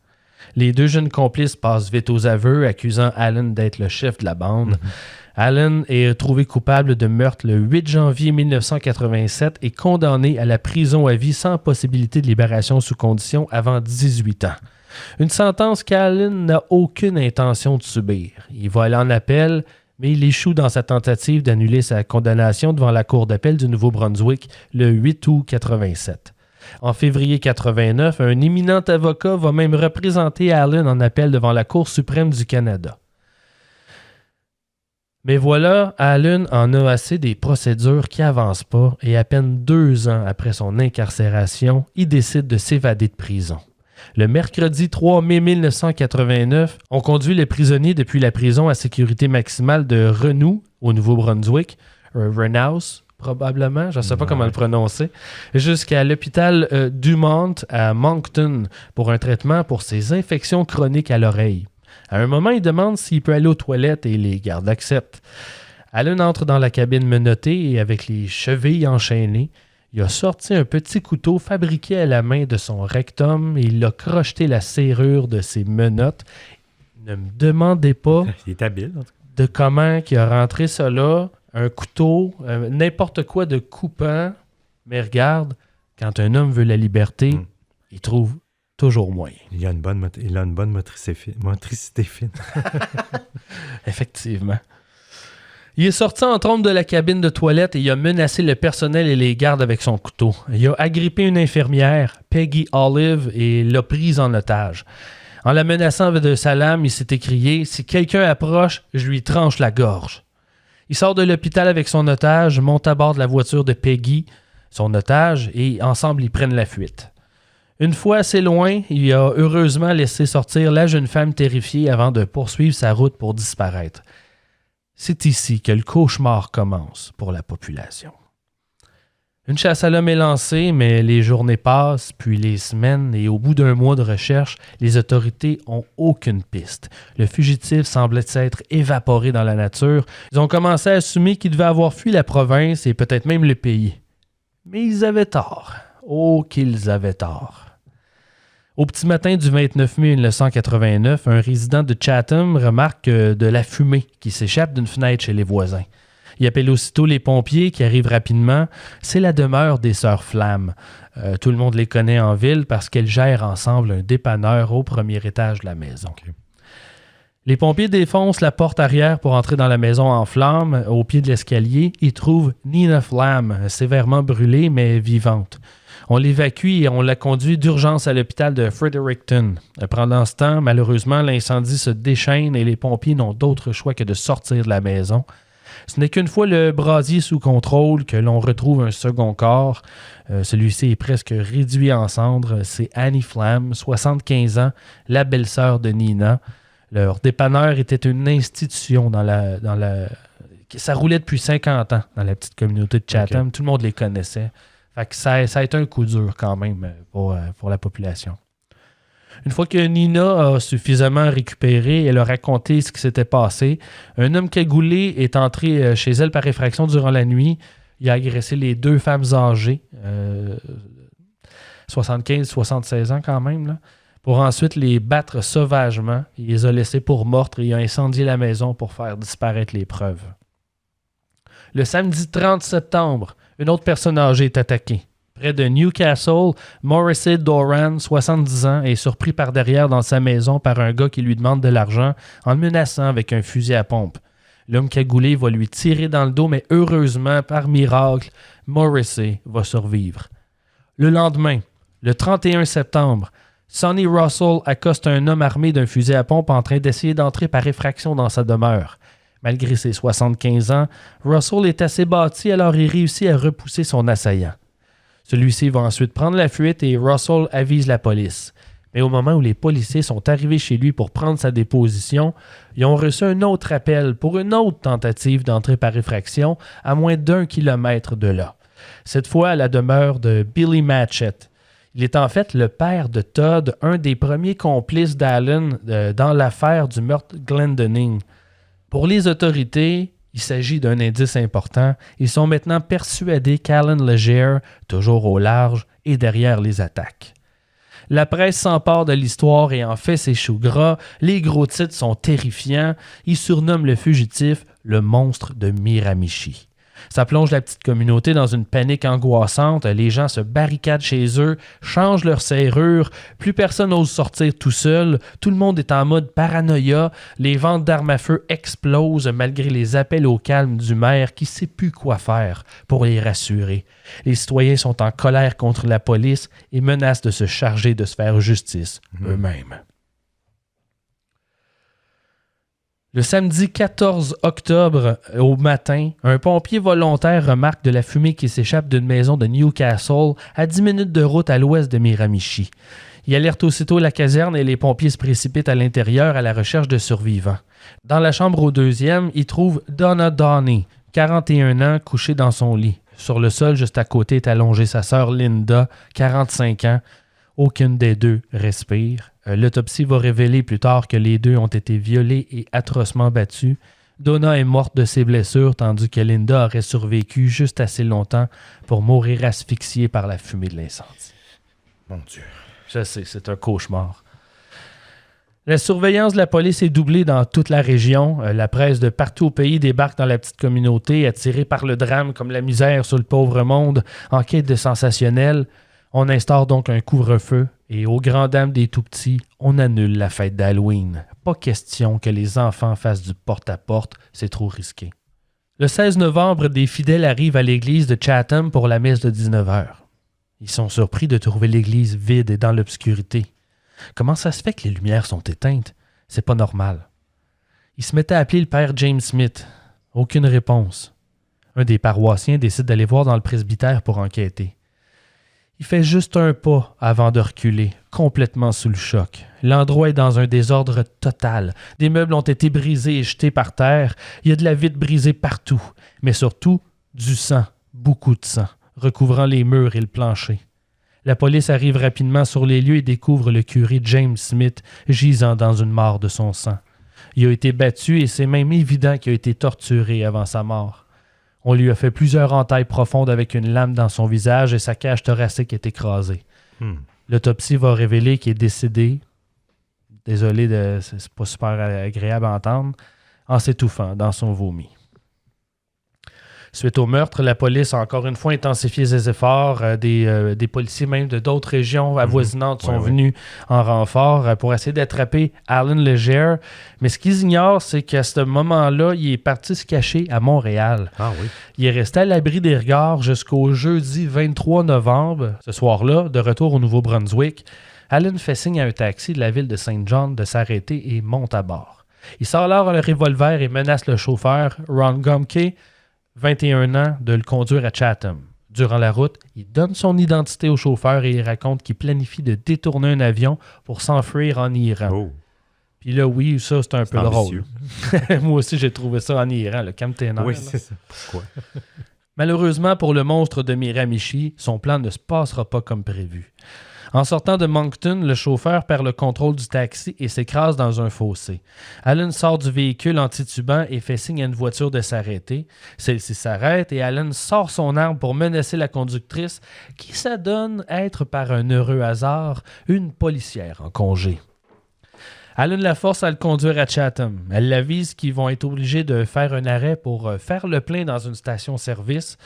Les 2 jeunes complices passent vite aux aveux, accusant Alan d'être le chef de la bande. Alan est trouvé coupable de meurtre le 8 janvier 1987 et condamné à la prison à vie sans possibilité de libération sous condition avant 18 ans. Une sentence qu'Alan n'a aucune intention de subir. Il va aller en appel, mais il échoue dans sa tentative d'annuler sa condamnation devant la Cour d'appel du Nouveau-Brunswick le 8 août 87. En février 89, un éminent avocat va même représenter Alan en appel devant la Cour suprême du Canada. Mais voilà, Allen en a assez des procédures qui avancent pas et à peine 2 ans après son incarcération, il décide de s'évader de prison. Le mercredi 3 mai 1989, on conduit le prisonnier depuis la prison à sécurité maximale de Renoux, au Nouveau-Brunswick, Renhouse, probablement, je ne sais pas comment le prononcer, jusqu'à l'hôpital Dumont à Moncton pour un traitement pour ses infections chroniques à l'oreille. À un moment, il demande s'il peut aller aux toilettes et les gardes acceptent. Allen entre dans la cabine menottée et avec les chevilles enchaînées, il a sorti un petit couteau fabriqué à la main de son rectum et il a crocheté la serrure de ses menottes. Ne me demandez pas Il est habile, en tout cas. de comment il a rentré ça là, un couteau, n'importe quoi de coupant. Mais regarde, quand un homme veut la liberté, il trouve toujours moyen. Il a une bonne motricité fine. Effectivement. Il est sorti en trompe de la cabine de toilette et il a menacé le personnel et les gardes avec son couteau. Il a agrippé une infirmière, Peggy Olive, et l'a prise en otage. En la menaçant de sa lame, il s'est écrié « Si quelqu'un approche, je lui tranche la gorge ». Il sort de l'hôpital avec son otage, monte à bord de la voiture de Peggy, son otage, et ensemble ils prennent la fuite. Une fois assez loin, il a heureusement laissé sortir la jeune femme terrifiée avant de poursuivre sa route pour disparaître. C'est ici que le cauchemar commence pour la population. Une chasse à l'homme est lancée, mais les journées passent, puis les semaines, et au bout d'1 mois de recherche, les autorités ont aucune piste. Le fugitif semblait s'être évaporé dans la nature. Ils ont commencé à assumer qu'il devait avoir fui la province et peut-être même le pays. Mais ils avaient tort. Oh, qu'ils avaient tort. Au petit matin du 29 mai 1989, un résident de Chatham remarque de la fumée qui s'échappe d'une fenêtre chez les voisins. Il appelle aussitôt les pompiers qui arrivent rapidement. C'est la demeure des Sœurs Flamme. Tout le monde les connaît en ville parce qu'elles gèrent ensemble un dépanneur au premier étage de la maison. Okay. Les pompiers défoncent la porte arrière pour entrer dans la maison en flammes. Au pied de l'escalier, ils trouvent Nina Flamme, sévèrement brûlée mais vivante. On l'évacue et on la conduit d'urgence à l'hôpital de Fredericton. Pendant ce temps, malheureusement, l'incendie se déchaîne et les pompiers n'ont d'autre choix que de sortir de la maison. Ce n'est qu'une fois le brasier sous contrôle que l'on retrouve un second corps. Celui-ci est presque réduit en cendres. C'est Annie Flamme, 75 ans, la belle-sœur de Nina. Leur dépanneur était une institution ça roulait depuis 50 ans dans la petite communauté de Chatham. Okay. Tout le monde les connaissait. Fait que ça a été un coup dur quand même pour la population. Une fois que Nina a suffisamment récupéré, elle a raconté ce qui s'était passé. Un homme cagoulé est entré chez elle par effraction durant la nuit. Il a agressé les 2 femmes âgées, 75-76 ans quand même, là, pour ensuite les battre sauvagement. Il les a laissées pour mortes et il a incendié la maison pour faire disparaître les preuves. Le samedi 30 septembre, une autre personne âgée est attaquée. Près de Newcastle, Morrissey Doran, 70 ans, est surpris par derrière dans sa maison par un gars qui lui demande de l'argent en le menaçant avec un fusil à pompe. L'homme cagoulé va lui tirer dans le dos, mais heureusement, par miracle, Morrissey va survivre. Le lendemain, le 31 septembre, Sonny Russell accoste un homme armé d'un fusil à pompe en train d'essayer d'entrer par effraction dans sa demeure. Malgré ses 75 ans, Russell est assez bâti, alors il réussit à repousser son assaillant. Celui-ci va ensuite prendre la fuite et Russell avise la police. Mais au moment où les policiers sont arrivés chez lui pour prendre sa déposition, ils ont reçu un autre appel pour une autre tentative d'entrer par effraction à moins d'1 kilomètre de là. Cette fois à la demeure de Billy Matchett. Il est en fait le père de Todd, un des premiers complices d'Allen dans l'affaire du meurtre Glendonning. Pour les autorités, il s'agit d'un indice important. Ils sont maintenant persuadés qu'Alan Legere, toujours au large, est derrière les attaques. La presse s'empare de l'histoire et en fait ses choux gras. Les gros titres sont terrifiants. Ils surnomment le fugitif le monstre de Miramichi. Ça plonge la petite communauté dans une panique angoissante. Les gens se barricadent chez eux, changent leur serrure. Plus personne n'ose sortir tout seul. Tout le monde est en mode paranoïa. Les ventes d'armes à feu explosent malgré les appels au calme du maire qui ne sait plus quoi faire pour les rassurer. Les citoyens sont en colère contre la police et menacent de se charger de se faire justice eux-mêmes. Le samedi 14 octobre au matin, un pompier volontaire remarque de la fumée qui s'échappe d'une maison de Newcastle à 10 minutes de route à l'ouest de Miramichi. Il alerte aussitôt la caserne et les pompiers se précipitent à l'intérieur à la recherche de survivants. Dans la chambre au deuxième, ils trouvent Donna Downey, 41 ans, couchée dans son lit. Sur le sol, juste à côté, est allongée sa sœur Linda, 45 ans. Aucune des deux respire. L'autopsie va révéler plus tard que les deux ont été violés et atrocement battus. Donna est morte de ses blessures, tandis que Linda aurait survécu juste assez longtemps pour mourir asphyxiée par la fumée de l'incendie. Mon Dieu. Je sais, c'est un cauchemar. La surveillance de la police est doublée dans toute la région. La presse de partout au pays débarque dans la petite communauté, attirée par le drame comme la misère sur le pauvre monde, en quête de sensationnel. On instaure donc un couvre-feu et aux grandes dames des tout-petits, on annule la fête d'Halloween. Pas question que les enfants fassent du porte-à-porte, c'est trop risqué. Le 16 novembre, des fidèles arrivent à l'église de Chatham pour la messe de 19h. Ils sont surpris de trouver l'église vide et dans l'obscurité. Comment ça se fait que les lumières sont éteintes? C'est pas normal. Ils se mettent à appeler le père James Smith. Aucune réponse. Un des paroissiens décide d'aller voir dans le presbytère pour enquêter. Il fait juste un pas avant de reculer, complètement sous le choc. L'endroit est dans un désordre total. Des meubles ont été brisés et jetés par terre. Il y a de la vitre brisée partout, mais surtout du sang, beaucoup de sang, recouvrant les murs et le plancher. La police arrive rapidement sur les lieux et découvre le curé James Smith gisant dans une mare de son sang. Il a été battu et c'est même évident qu'il a été torturé avant sa mort. On lui a fait plusieurs entailles profondes avec une lame dans son visage et sa cage thoracique est écrasée. L'autopsie va révéler qu'il est décédé, désolé, c'est pas super agréable à entendre, en s'étouffant dans son vomi. Suite au meurtre, la police a encore une fois intensifié ses efforts. Des policiers même de d'autres régions avoisinantes sont venus en renfort pour essayer d'attraper Alan Legere. Mais ce qu'ils ignorent, c'est qu'à ce moment-là, il est parti se cacher à Montréal. Ah oui. Il est resté à l'abri des regards jusqu'au jeudi 23 novembre. Ce soir-là, de retour au Nouveau-Brunswick, Alan fait signe à un taxi de la ville de Saint John de s'arrêter et monte à bord. Il sort alors un revolver et menace le chauffeur, Ron Gumke, 21 ans, de le conduire à Chatham. Durant la route, il donne son identité au chauffeur et il raconte qu'il planifie de détourner un avion pour s'enfuir en Iran. Oh. Puis là, oui, ça, c'est un peu ambitieux. drôle. Moi aussi, j'ai trouvé ça en Iran, le Camp-Ténor. Oui, c'est ça. Pourquoi? Malheureusement pour le monstre de Miramichi, son plan ne se passera pas comme prévu. En sortant de Moncton, le chauffeur perd le contrôle du taxi et s'écrase dans un fossé. Alan sort du véhicule en titubant et fait signe à une voiture de s'arrêter. Celle-ci s'arrête et Alan sort son arme pour menacer la conductrice qui s'adonne être, par un heureux hasard, une policière en congé. Alan la force à le conduire à Chatham. Elle l'avise qu'ils vont être obligés de faire un arrêt pour faire le plein dans une station-service.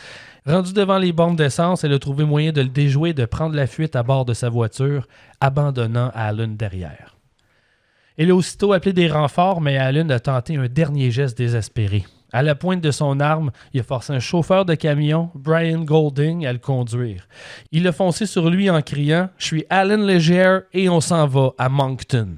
Rendu devant les bornes d'essence, elle a trouvé moyen de le déjouer et de prendre la fuite à bord de sa voiture, abandonnant Alan derrière. Elle a aussitôt appelé des renforts, mais Alan a tenté un dernier geste désespéré. À la pointe de son arme, il a forcé un chauffeur de camion, Brian Golding, à le conduire. Il a foncé sur lui en criant « Je suis Alan Legere et on s'en va à Moncton ».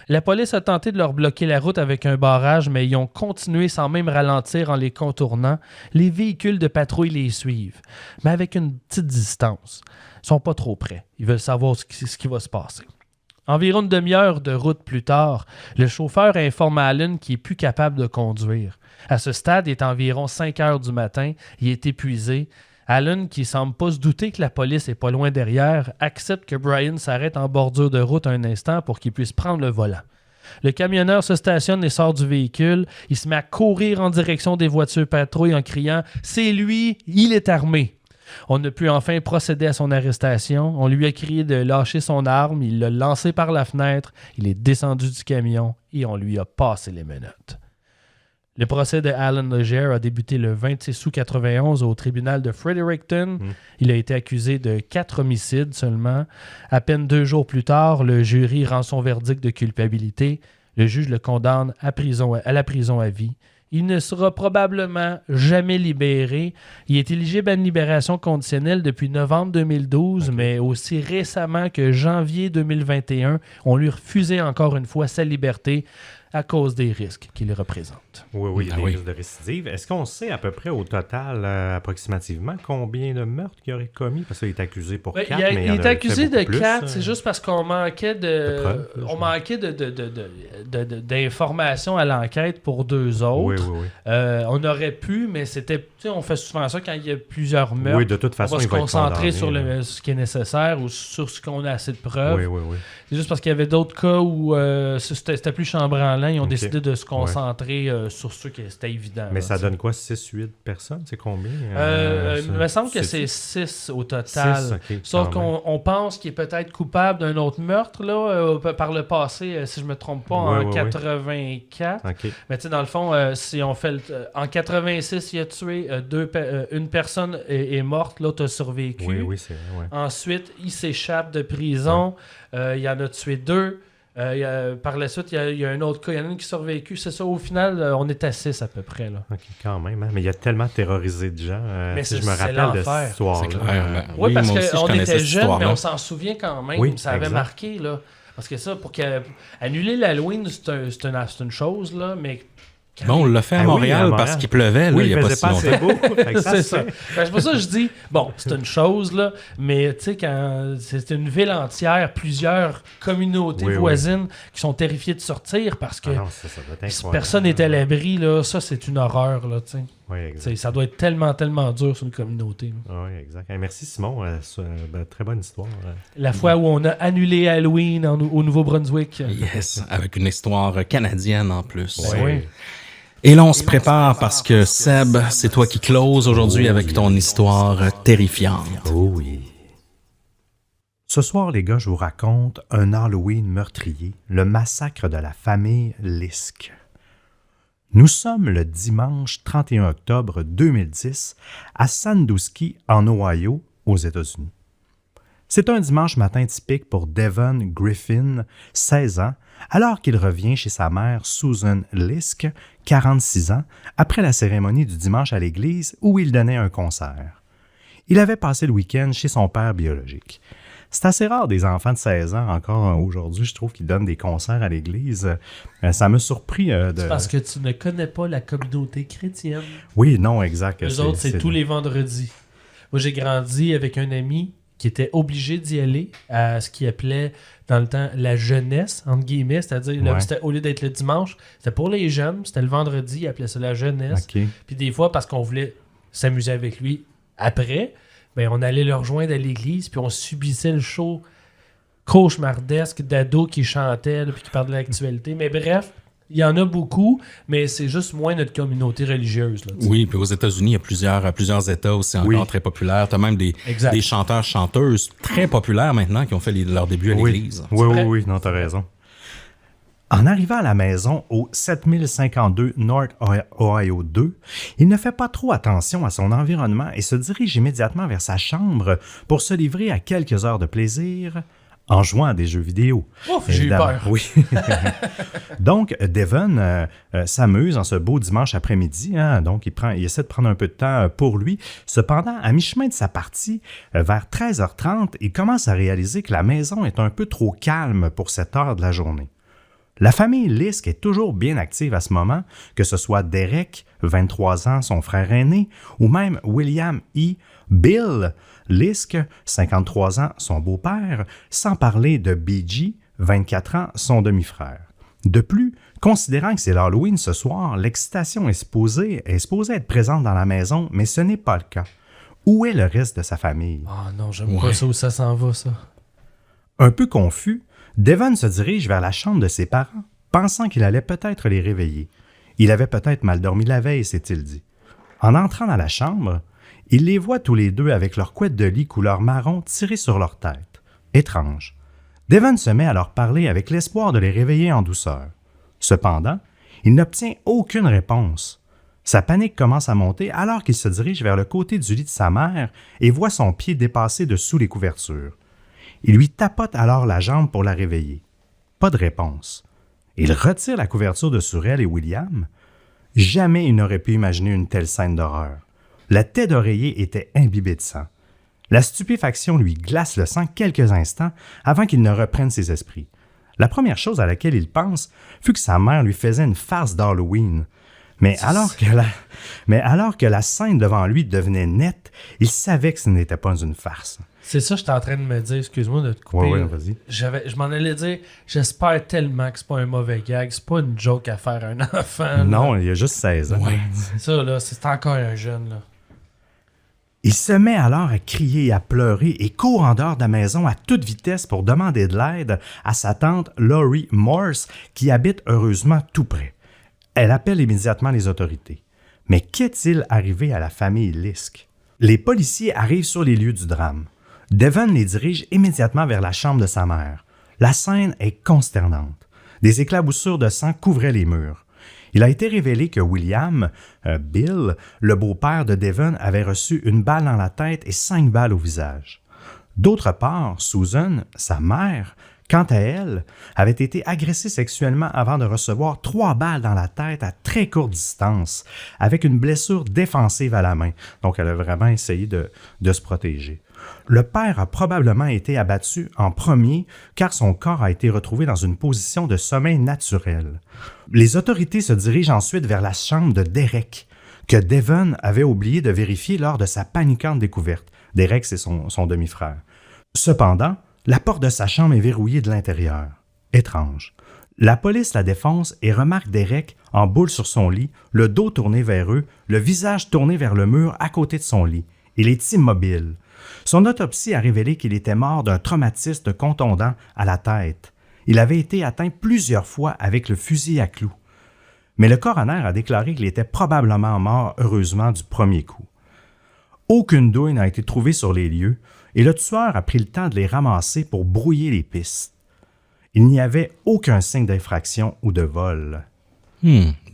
La police a tenté de leur bloquer la route avec un barrage, mais ils ont continué sans même ralentir en les contournant. Les véhicules de patrouille les suivent, mais avec une petite distance. Ils sont pas trop près. Ils veulent savoir ce qui va se passer. Environ une demi-heure de route plus tard, le chauffeur informe Alan qu'il n'est plus capable de conduire. À ce stade, il est environ 5 heures du matin. Il est épuisé. Alan, qui semble pas se douter que la police est pas loin derrière, accepte que Brian s'arrête en bordure de route un instant pour qu'il puisse prendre le volant. Le camionneur se stationne et sort du véhicule. Il se met à courir en direction des voitures patrouilles en criant « C'est lui, il est armé ». On a pu enfin procéder à son arrestation. On lui a crié de lâcher son arme. Il l'a lancé par la fenêtre. Il est descendu du camion et on lui a passé les menottes. Le procès de Alan Legere a débuté le 26 août 1991 au tribunal de Fredericton. Il a été accusé de 4 homicides seulement. À peine 2 jours plus tard, le jury rend son verdict de culpabilité. Le juge le condamne à la prison à vie. Il ne sera probablement jamais libéré. Il est éligible à une libération conditionnelle depuis novembre 2012, mais aussi récemment que janvier 2021, on lui refusait encore une fois sa liberté à cause des risques qu'ils représentent. Oui, il y a Ah des oui. risques de récidive. Est-ce qu'on sait à peu près au total, approximativement, combien de meurtres il aurait commis? Parce qu'il est accusé pour 4, mais il en est a accusé fait de beaucoup 4, plus, c'est juste parce qu'on manquait de preuves, on manquait d'informations à l'enquête pour 2 autres. Oui. On aurait pu, mais c'était, tu sais, on fait souvent ça quand il y a plusieurs meurtres. Oui, de toute façon, on va il se va être concentrer condamné, sur ce qui est nécessaire ou sur ce qu'on a assez de preuves. Oui. C'est juste parce qu'il y avait d'autres cas où c'était plus chambranlant. Ils ont Ok. décidé de se concentrer sur ceux qui c'était évident. Mais là, ça tu sais. donne quoi, 6-8 personnes? C'est combien? Il me semble que c'est 6 au total. 6, ok, Sauf quand même. qu'on pense qu'il est peut-être coupable d'un autre meurtre là, par le passé, si je me trompe pas, Ouais, en ouais, 84. OK. Mais tu sais, dans le fond, si on fait en 86, il a tué une personne est morte, l'autre a survécu. Oui, c'est vrai, ouais. Ensuite, il s'échappe de prison. Il en a tué 2. Par la suite, il y a un autre cas. Il y en a une qui a survécu. C'est ça, au final, on est à 6 à peu près. Là. OK, quand même. Hein? Mais il a tellement terrorisé de gens. Mais Si c'est- je me c'est rappelle de l'enfer. cette histoire-là. C'est clair. Ben, Oui, parce moi aussi, je qu'on connaissais était cette jeunes, mais histoire-là. on s'en souvient quand même. Oui, Ça avait exact. marqué. Là. Parce que ça, pour annuler l'Halloween, c'est une chose, là, mais... Bon, on l'a fait à Ah oui, Montréal à Montréal. parce qu'il pleuvait, là, Oui, il il n'y a pas faisait si pas longtemps. assez beau. Fait que c'est se ça. fait. C'est pour ça que je dis, bon, c'est une chose, là, mais tu sais, quand c'est une ville entière, plusieurs communautés Oui, oui. voisines qui sont terrifiées de sortir parce que Ah non, ça doit être si incroyable. personne n'est à l'abri, là, ça, c'est une horreur, là, tu sais. Oui, Tu exact. sais. Ça doit être tellement, tellement dur sur une communauté. Là. Oui, exact. Merci, Simon. Très bonne histoire. La fois où on a annulé Halloween au Nouveau-Brunswick. Yes, avec une histoire canadienne en plus. Ouais. Oui. Et là, on se prépare parce que Seb, c'est toi qui close aujourd'hui avec ton histoire terrifiante. Oh oui. Ce soir, les gars, je vous raconte un Halloween meurtrier, le massacre de la famille Lisk. Nous sommes le dimanche 31 octobre 2010 à Sandusky, en Ohio, aux États-Unis. C'est un dimanche matin typique pour Devon Griffin, 16 ans, alors qu'il revient chez sa mère Susan Lisk, 46 ans, après la cérémonie du dimanche à l'église où il donnait un concert. Il avait passé le week-end chez son père biologique. C'est assez rare des enfants de 16 ans, encore aujourd'hui, je trouve, qu'ils donnent des concerts à l'église. Ça m'a surpris de... C'est parce que tu ne connais pas la communauté chrétienne. Oui, non, exact. Eux autres, c'est tous les vendredis. Moi, j'ai grandi avec un ami qui était obligé d'y aller à ce qu'il appelait dans le temps la jeunesse, entre guillemets, c'est-à-dire là, Ouais. au lieu d'être le dimanche, c'était pour les jeunes, c'était le vendredi, il appelait ça la jeunesse. OK. Puis des fois, parce qu'on voulait s'amuser avec lui après, ben on allait le rejoindre à l'église, puis on subissait le show cauchemardesque d'ados qui chantaient, là, puis qui parlaient de l'actualité. Mais bref, il y en a beaucoup, mais c'est juste moins notre communauté religieuse. Là, tu sais. Oui, puis aux États-Unis, il y a plusieurs États aussi encore Oui. très populaires. Tu as même des Exact. chanteurs-chanteuses très populaires maintenant qui ont fait leur début à l'église. Oui, non, t'as raison. En arrivant à la maison au 7052 North Ohio 2, il ne fait pas trop attention à son environnement et se dirige immédiatement vers sa chambre pour se livrer à quelques heures de plaisir en jouant à des jeux vidéo. Ouf, j'ai eu Évidemment. peur. Oui. Donc, Devon s'amuse en ce beau dimanche après-midi. Hein? Donc, il essaie de prendre un peu de temps pour lui. Cependant, à mi-chemin de sa partie, vers 13h30, il commence à réaliser que la maison est un peu trop calme pour cette heure de la journée. La famille Lisk est toujours bien active à ce moment, que ce soit Derek, 23 ans, son frère aîné, ou même William E. Bill Lisk, 53 ans, son beau-père, sans parler de B.G., 24 ans, son demi-frère. De plus, considérant que c'est l'Halloween ce soir, l'excitation est supposée être présente dans la maison, mais ce n'est pas le cas. Où est le reste de sa famille? Ah non, j'aime pas ça où ça s'en va, ça. Un peu confus, Devon se dirige vers la chambre de ses parents, pensant qu'il allait peut-être les réveiller. Il avait peut-être mal dormi la veille, s'est-il dit. En entrant dans la chambre, il les voit tous les deux avec leur couette de lit couleur marron tirée sur leur tête. Étrange. Devon se met à leur parler avec l'espoir de les réveiller en douceur. Cependant, il n'obtient aucune réponse. Sa panique commence à monter alors qu'il se dirige vers le côté du lit de sa mère et voit son pied dépasser dessous les couvertures. Il lui tapote alors la jambe pour la réveiller. Pas de réponse. Il retire la couverture de sur elle et William. Jamais il n'aurait pu imaginer une telle scène d'horreur. La tête d'oreiller était imbibée de sang. La stupéfaction lui glace le sang quelques instants avant qu'il ne reprenne ses esprits. La première chose à laquelle il pense fut que sa mère lui faisait une farce d'Halloween. Mais alors que la scène devant lui devenait nette, il savait que ce n'était pas une farce. C'est ça que j'étais en train de me dire, excuse-moi de te couper. Ouais, vas-y. Je m'en allais dire, j'espère tellement que c'est pas un mauvais gag, c'est pas une joke à faire à un enfant. Non, il y a juste 16 ans. Ouais. Ça, là, c'est encore un jeune, là. Il se met alors à crier et à pleurer et court en dehors de la maison à toute vitesse pour demander de l'aide à sa tante Laurie Morse, qui habite heureusement tout près. Elle appelle immédiatement les autorités. Mais qu'est-il arrivé à la famille Lisk? Les policiers arrivent sur les lieux du drame. Devon les dirige immédiatement vers la chambre de sa mère. La scène est consternante. Des éclaboussures de sang couvraient les murs. Il a été révélé que William, Bill, le beau-père de Devon, avait reçu une balle dans la tête et 5 balles au visage. D'autre part, Susan, sa mère, quant à elle, avait été agressée sexuellement avant de recevoir 3 balles dans la tête à très courte distance, avec une blessure défensive à la main. Donc, elle a vraiment essayé de se protéger. Le père a probablement été abattu en premier car son corps a été retrouvé dans une position de sommeil naturel. Les autorités se dirigent ensuite vers la chambre de Derek, que Devon avait oublié de vérifier lors de sa paniquante découverte. Derek, c'est son demi-frère. Cependant, la porte de sa chambre est verrouillée de l'intérieur. Étrange. La police la défonce et remarque Derek en boule sur son lit, le dos tourné vers eux, le visage tourné vers le mur à côté de son lit. Il est immobile. Son autopsie a révélé qu'il était mort d'un traumatisme contondant à la tête. Il avait été atteint plusieurs fois avec le fusil à clous. Mais le coroner a déclaré qu'il était probablement mort, heureusement, du premier coup. Aucune douille n'a été trouvée sur les lieux et le tueur a pris le temps de les ramasser pour brouiller les pistes. Il n'y avait aucun signe d'infraction ou de vol.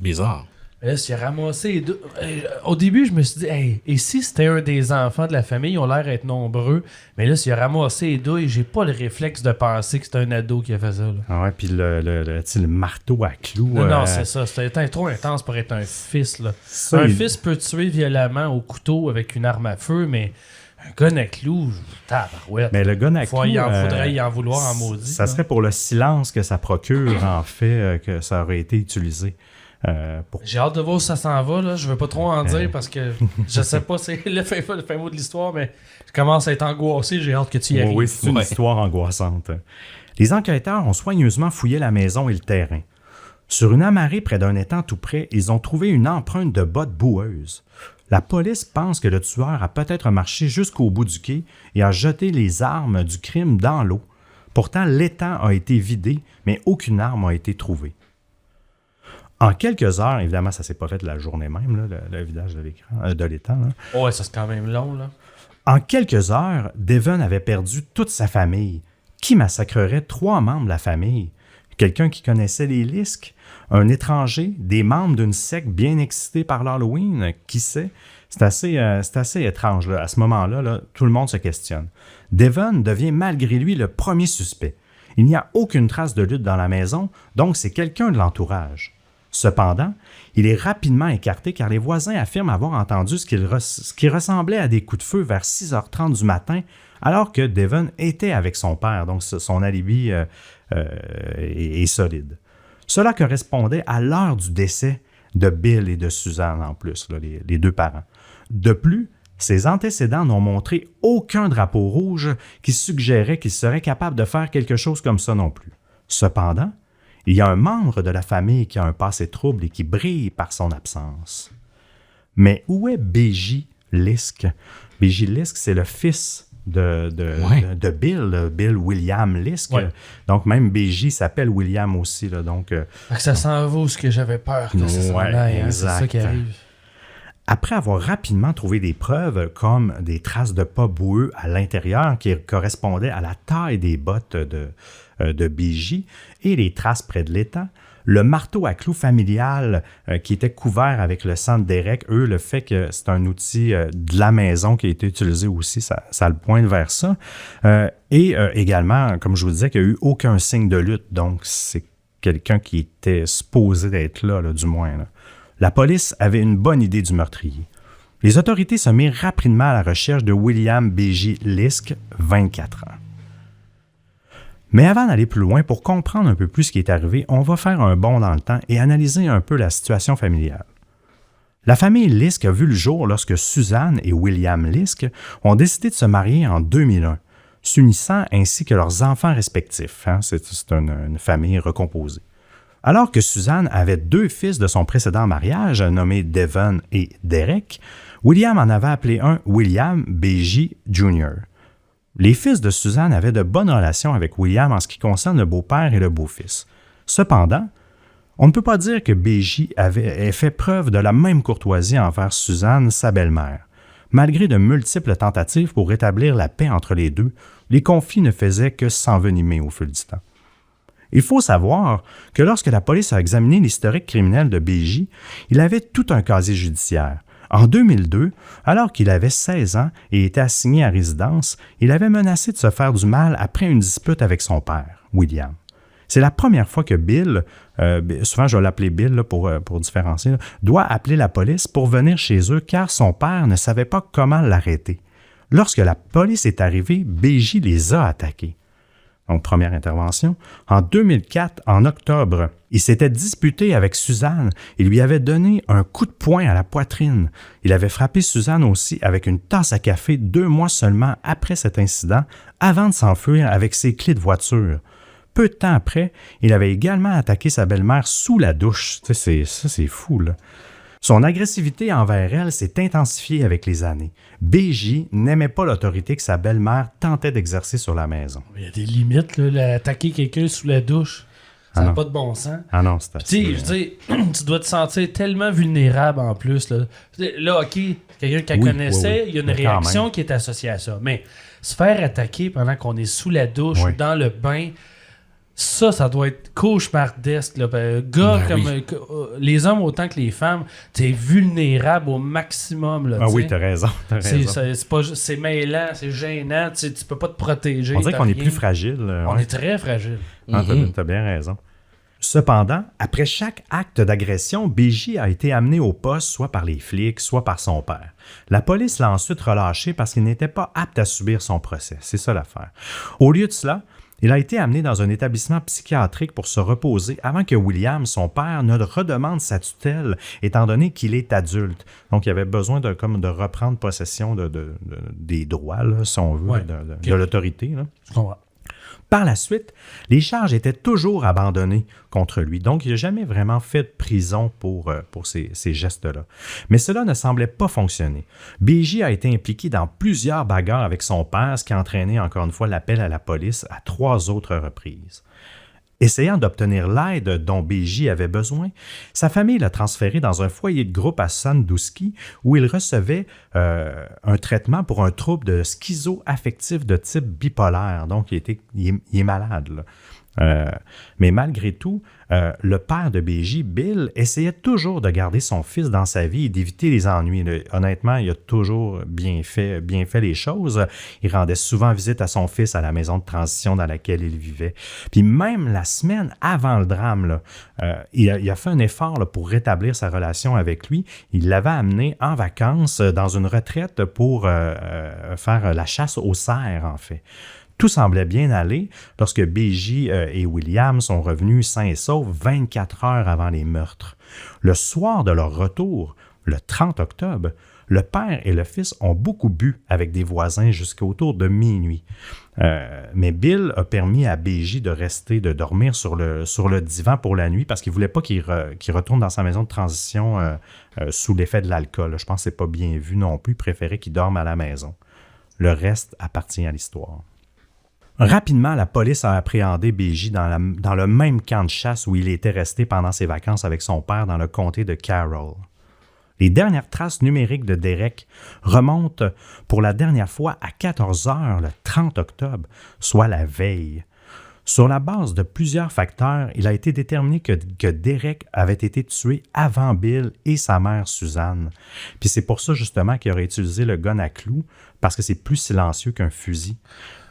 Bizarre. Mais là, s'il a ramassé les deux... Au début, je me suis dit, hey, et si c'était un des enfants de la famille, ils ont l'air d'être nombreux, mais là, s'il a ramassé les deux, j'ai pas le réflexe de penser que c'était un ado qui a fait ça. Là. Ah ouais, puis le marteau à clous. Non, c'est ça. C'était trop intense pour être un fils. Là. Ça, un fils peut tuer violemment au couteau avec une arme à feu, mais un gun à clous, tabarouette. Mais le gun à clous... Faudrait y en vouloir en maudit. Ça serait pour le silence que ça procure, en fait, que ça aurait été utilisé. J'ai hâte de voir où ça s'en va. Là. Je veux pas trop en dire parce que je sais pas c'est le fin mot de l'histoire, mais je commence à être angoissé. J'ai hâte que tu y arrives. Oui, c'est une histoire angoissante. Les enquêteurs ont soigneusement fouillé la maison et le terrain. Sur une amarrée près d'un étang tout près, ils ont trouvé une empreinte de bottes boueuses. La police pense que le tueur a peut-être marché jusqu'au bout du quai et a jeté les armes du crime dans l'eau. Pourtant, l'étang a été vidé, mais aucune arme n'a été trouvée. En quelques heures, évidemment, ça ne s'est pas fait la journée même, là, le vidage de l'étang. Ouais, ça c'est quand même long. Là. En quelques heures, Devon avait perdu toute sa famille. Qui massacrerait 3 membres de la famille? Quelqu'un qui connaissait les Lisk? Un étranger? Des membres d'une secte bien excités par l'Halloween? Qui sait? C'est assez étrange. Là. À ce moment-là, là, tout le monde se questionne. Devon devient malgré lui le premier suspect. Il n'y a aucune trace de lutte dans la maison, donc c'est quelqu'un de l'entourage. Cependant, il est rapidement écarté car les voisins affirment avoir entendu ce qui ressemblait à des coups de feu vers 6h30 du matin alors que Devon était avec son père, donc son alibi est solide. Cela correspondait à l'heure du décès de Bill et de Susan en plus, là, les 2 parents. De plus, ses antécédents n'ont montré aucun drapeau rouge qui suggérait qu'il serait capable de faire quelque chose comme ça non plus. Cependant, il y a un membre de la famille qui a un passé trouble et qui brille par son absence. Mais où est B.J. Lisk? B.J. Lisk, c'est le fils de Bill William Lisk. Ouais. Donc, même B.J. s'appelle William aussi. Là, donc, ça s'en va où ce que j'avais peur que ça s'en aille. Hein, c'est ça qui arrive. Après avoir rapidement trouvé des preuves comme des traces de pas boueux à l'intérieur qui correspondaient à la taille des bottes de B.J. et les traces près de l'étang, le marteau à clous familial qui était couvert avec le sang de Derek, le fait que c'est un outil de la maison qui a été utilisé aussi, ça le pointe vers ça. Et également, comme je vous disais, qu'il n'y a eu aucun signe de lutte, donc c'est quelqu'un qui était supposé d'être là, du moins. Là. La police avait une bonne idée du meurtrier. Les autorités se mirent rapidement à la recherche de William B.J. Lisk, 24 ans. Mais avant d'aller plus loin, pour comprendre un peu plus ce qui est arrivé, on va faire un bond dans le temps et analyser un peu la situation familiale. La famille Lisk a vu le jour lorsque Suzanne et William Lisk ont décidé de se marier en 2001, s'unissant ainsi que leurs enfants respectifs. C'est une famille recomposée. Alors que Suzanne avait 2 fils de son précédent mariage, nommés Devon et Derek, William en avait appelé un William B.J. Jr. Les fils de Suzanne avaient de bonnes relations avec William en ce qui concerne le beau-père et le beau-fils. Cependant, on ne peut pas dire que B.J. ait fait preuve de la même courtoisie envers Suzanne, sa belle-mère. Malgré de multiples tentatives pour rétablir la paix entre les deux, les conflits ne faisaient que s'envenimer au fil du temps. Il faut savoir que lorsque la police a examiné l'historique criminel de B.J., il avait tout un casier judiciaire. En 2002, alors qu'il avait 16 ans et était assigné à résidence, il avait menacé de se faire du mal après une dispute avec son père, William. C'est la première fois que Bill, souvent je vais l'appeler Bill là, pour différencier, là, doit appeler la police pour venir chez eux car son père ne savait pas comment l'arrêter. Lorsque la police est arrivée, B.J. les a attaqués. Donc, première intervention. En 2004, en octobre, il s'était disputé avec Suzanne et lui avait donné un coup de poing à la poitrine. Il avait frappé Suzanne aussi avec une tasse à café 2 mois seulement après cet incident, avant de s'enfuir avec ses clés de voiture. Peu de temps après, il avait également attaqué sa belle-mère sous la douche. Ça, c'est fou, là. Son agressivité envers elle s'est intensifiée avec les années. B.J. n'aimait pas l'autorité que sa belle-mère tentait d'exercer sur la maison. Il y a des limites, là, attaquer quelqu'un sous la douche. Ça n'a pas de bon sens. Ah non, c'est assez... Tu sais, tu dois te sentir tellement vulnérable en plus. Là OK, quelqu'un qu'elle connaissait, il y a une réaction qui est associée à ça. Mais se faire attaquer pendant qu'on est sous la douche ou dans le bain... Ça doit être cauchemardesque. Là. Les hommes autant que les femmes, t'es vulnérable au maximum. Là, oui, t'as raison. C'est mêlant, c'est gênant. Tu peux pas te protéger. On dirait qu'on est plus fragile. On est très fragile. T'as bien raison. Cependant, après chaque acte d'agression, B.J. a été amené au poste soit par les flics, soit par son père. La police l'a ensuite relâché parce qu'il n'était pas apte à subir son procès. C'est ça l'affaire. Au lieu de cela, il a été amené dans un établissement psychiatrique pour se reposer avant que William, son père, ne redemande sa tutelle, étant donné qu'il est adulte. Donc, il avait besoin de reprendre possession des droits, là, si on veut, de l'autorité. Là. Je comprends. Par la suite, les charges étaient toujours abandonnées contre lui, donc il n'a jamais vraiment fait de prison pour ces gestes-là. Mais cela ne semblait pas fonctionner. B.J. a été impliqué dans plusieurs bagarres avec son père, ce qui a entraîné encore une fois l'appel à la police à 3 autres reprises. Essayant d'obtenir l'aide dont B.J. avait besoin, sa famille l'a transféré dans un foyer de groupe à Sandusky où il recevait un traitement pour un trouble de schizo-affectif de type bipolaire. Donc, il est malade, là. Mais malgré tout, le père de B.J., Bill, essayait toujours de garder son fils dans sa vie et d'éviter les ennuis. Honnêtement, il a toujours bien fait les choses. Il rendait souvent visite à son fils à la maison de transition dans laquelle il vivait. Puis même la semaine avant le drame, là, il a fait un effort là, pour rétablir sa relation avec lui. Il l'avait amené en vacances dans une retraite pour faire la chasse aux cerfs, en fait. Tout semblait bien aller lorsque B.J. et William sont revenus sains et saufs 24 heures avant les meurtres. Le soir de leur retour, le 30 octobre, le père et le fils ont beaucoup bu avec des voisins jusqu'à autour de minuit. Mais Bill a permis à B.J. de dormir sur le divan pour la nuit parce qu'il ne voulait pas qu'il retourne dans sa maison de transition sous l'effet de l'alcool. Je pense que ce n'est pas bien vu non plus. Il préférait qu'il dorme à la maison. Le reste appartient à l'histoire. Rapidement, la police a appréhendé B.J. dans le même camp de chasse où il était resté pendant ses vacances avec son père dans le comté de Carroll. Les dernières traces numériques de Derek remontent pour la dernière fois à 14 heures le 30 octobre, soit la veille. Sur la base de plusieurs facteurs, il a été déterminé que Derek avait été tué avant Bill et sa mère Suzanne. Puis c'est pour ça justement qu'il aurait utilisé le gun à clous, parce que c'est plus silencieux qu'un fusil.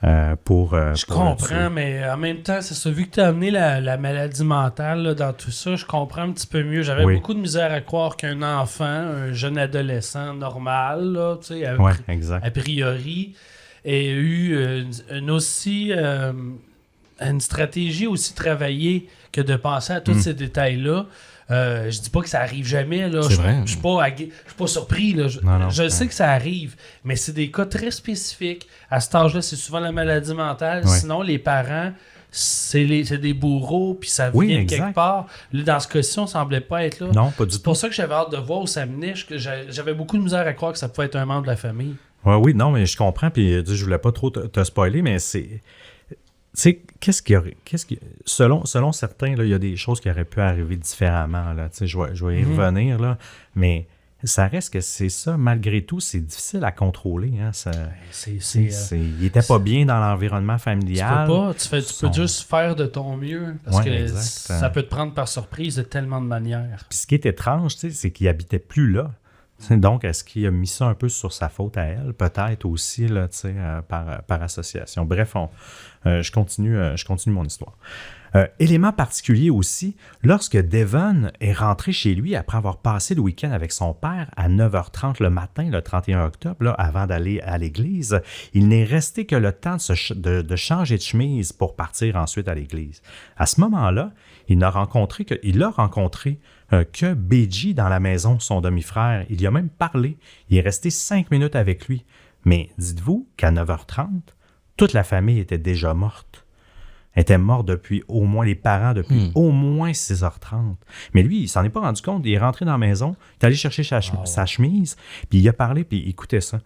Je comprends, mais en même temps, c'est ça. Vu que tu as amené la maladie mentale là, dans tout ça, je comprends un petit peu mieux. J'avais beaucoup de misère à croire qu'un enfant, un jeune adolescent normal, là, a priori, ait eu une aussi une stratégie aussi travaillée que de penser à tous ces détails-là. Je dis pas que ça arrive jamais. Là. C'est vrai. Je suis pas surpris. Là. Je sais que ça arrive, mais c'est des cas très spécifiques. À cet âge-là, c'est souvent la maladie mentale. Ouais. Sinon, les parents, c'est des bourreaux, puis ça vient de quelque part. Là, dans ce cas-ci, on semblait pas être là. Non, pas du C'est tout. pour ça que j'avais hâte de voir où ça menait. J'avais beaucoup de misère à croire que ça pouvait être un membre de la famille. Ouais, oui, non, mais je comprends, puis je voulais pas trop te spoiler, mais c'est... Tu sais, qu'est-ce qu'il y aurait... Selon certains, là, il y a des choses qui auraient pu arriver différemment, là. Tu sais, je vais y revenir, là, mais ça reste que c'est ça, malgré tout, c'est difficile à contrôler, hein. Il était pas bien dans l'environnement familial. Tu peux juste faire de ton mieux, parce que exact. ça peut te prendre par surprise de tellement de manières. Puis ce qui est étrange, tu sais, c'est qu'il habitait plus là. Donc, est-ce qu'il a mis ça un peu sur sa faute à elle? Peut-être aussi, là, tu sais, par association. Bref, je continue mon histoire. Élément particulier aussi, lorsque Devon est rentré chez lui après avoir passé le week-end avec son père à 9h30 le matin, le 31 octobre, là, avant d'aller à l'église, il n'est resté que le temps de changer de chemise pour partir ensuite à l'église. À ce moment-là, il n'a rencontré que BG dans la maison, son demi-frère. Il y a même parlé. Il est resté 5 minutes avec lui. Mais dites-vous qu'à 9h30, toute la famille était déjà morte. Elle était morte depuis au moins, les parents depuis au moins 6h30. Mais lui, il s'en est pas rendu compte. Il est rentré dans la maison, il est allé chercher sa chemise, puis il a parlé, puis écoutez ça.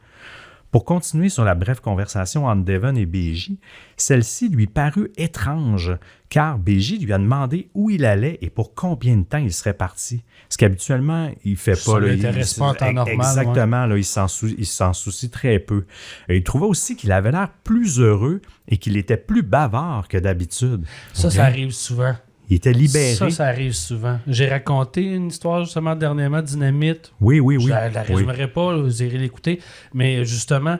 Pour continuer sur la brève conversation entre Devon et BJ, celle-ci lui parut étrange, car BJ lui a demandé où il allait et pour combien de temps il serait parti. Ce qu'habituellement, il ne fait pas. Ça l'intéresse pas en temps normal. Exactement, là, il s'en soucie très peu. Et il trouvait aussi qu'il avait l'air plus heureux et qu'il était plus bavard que d'habitude. Ça arrive souvent. Il était libéré. Ça arrive souvent. J'ai raconté une histoire justement dernièrement, Dynamite. Oui. Je la résumerai pas, là, vous irez l'écouter. Mais justement,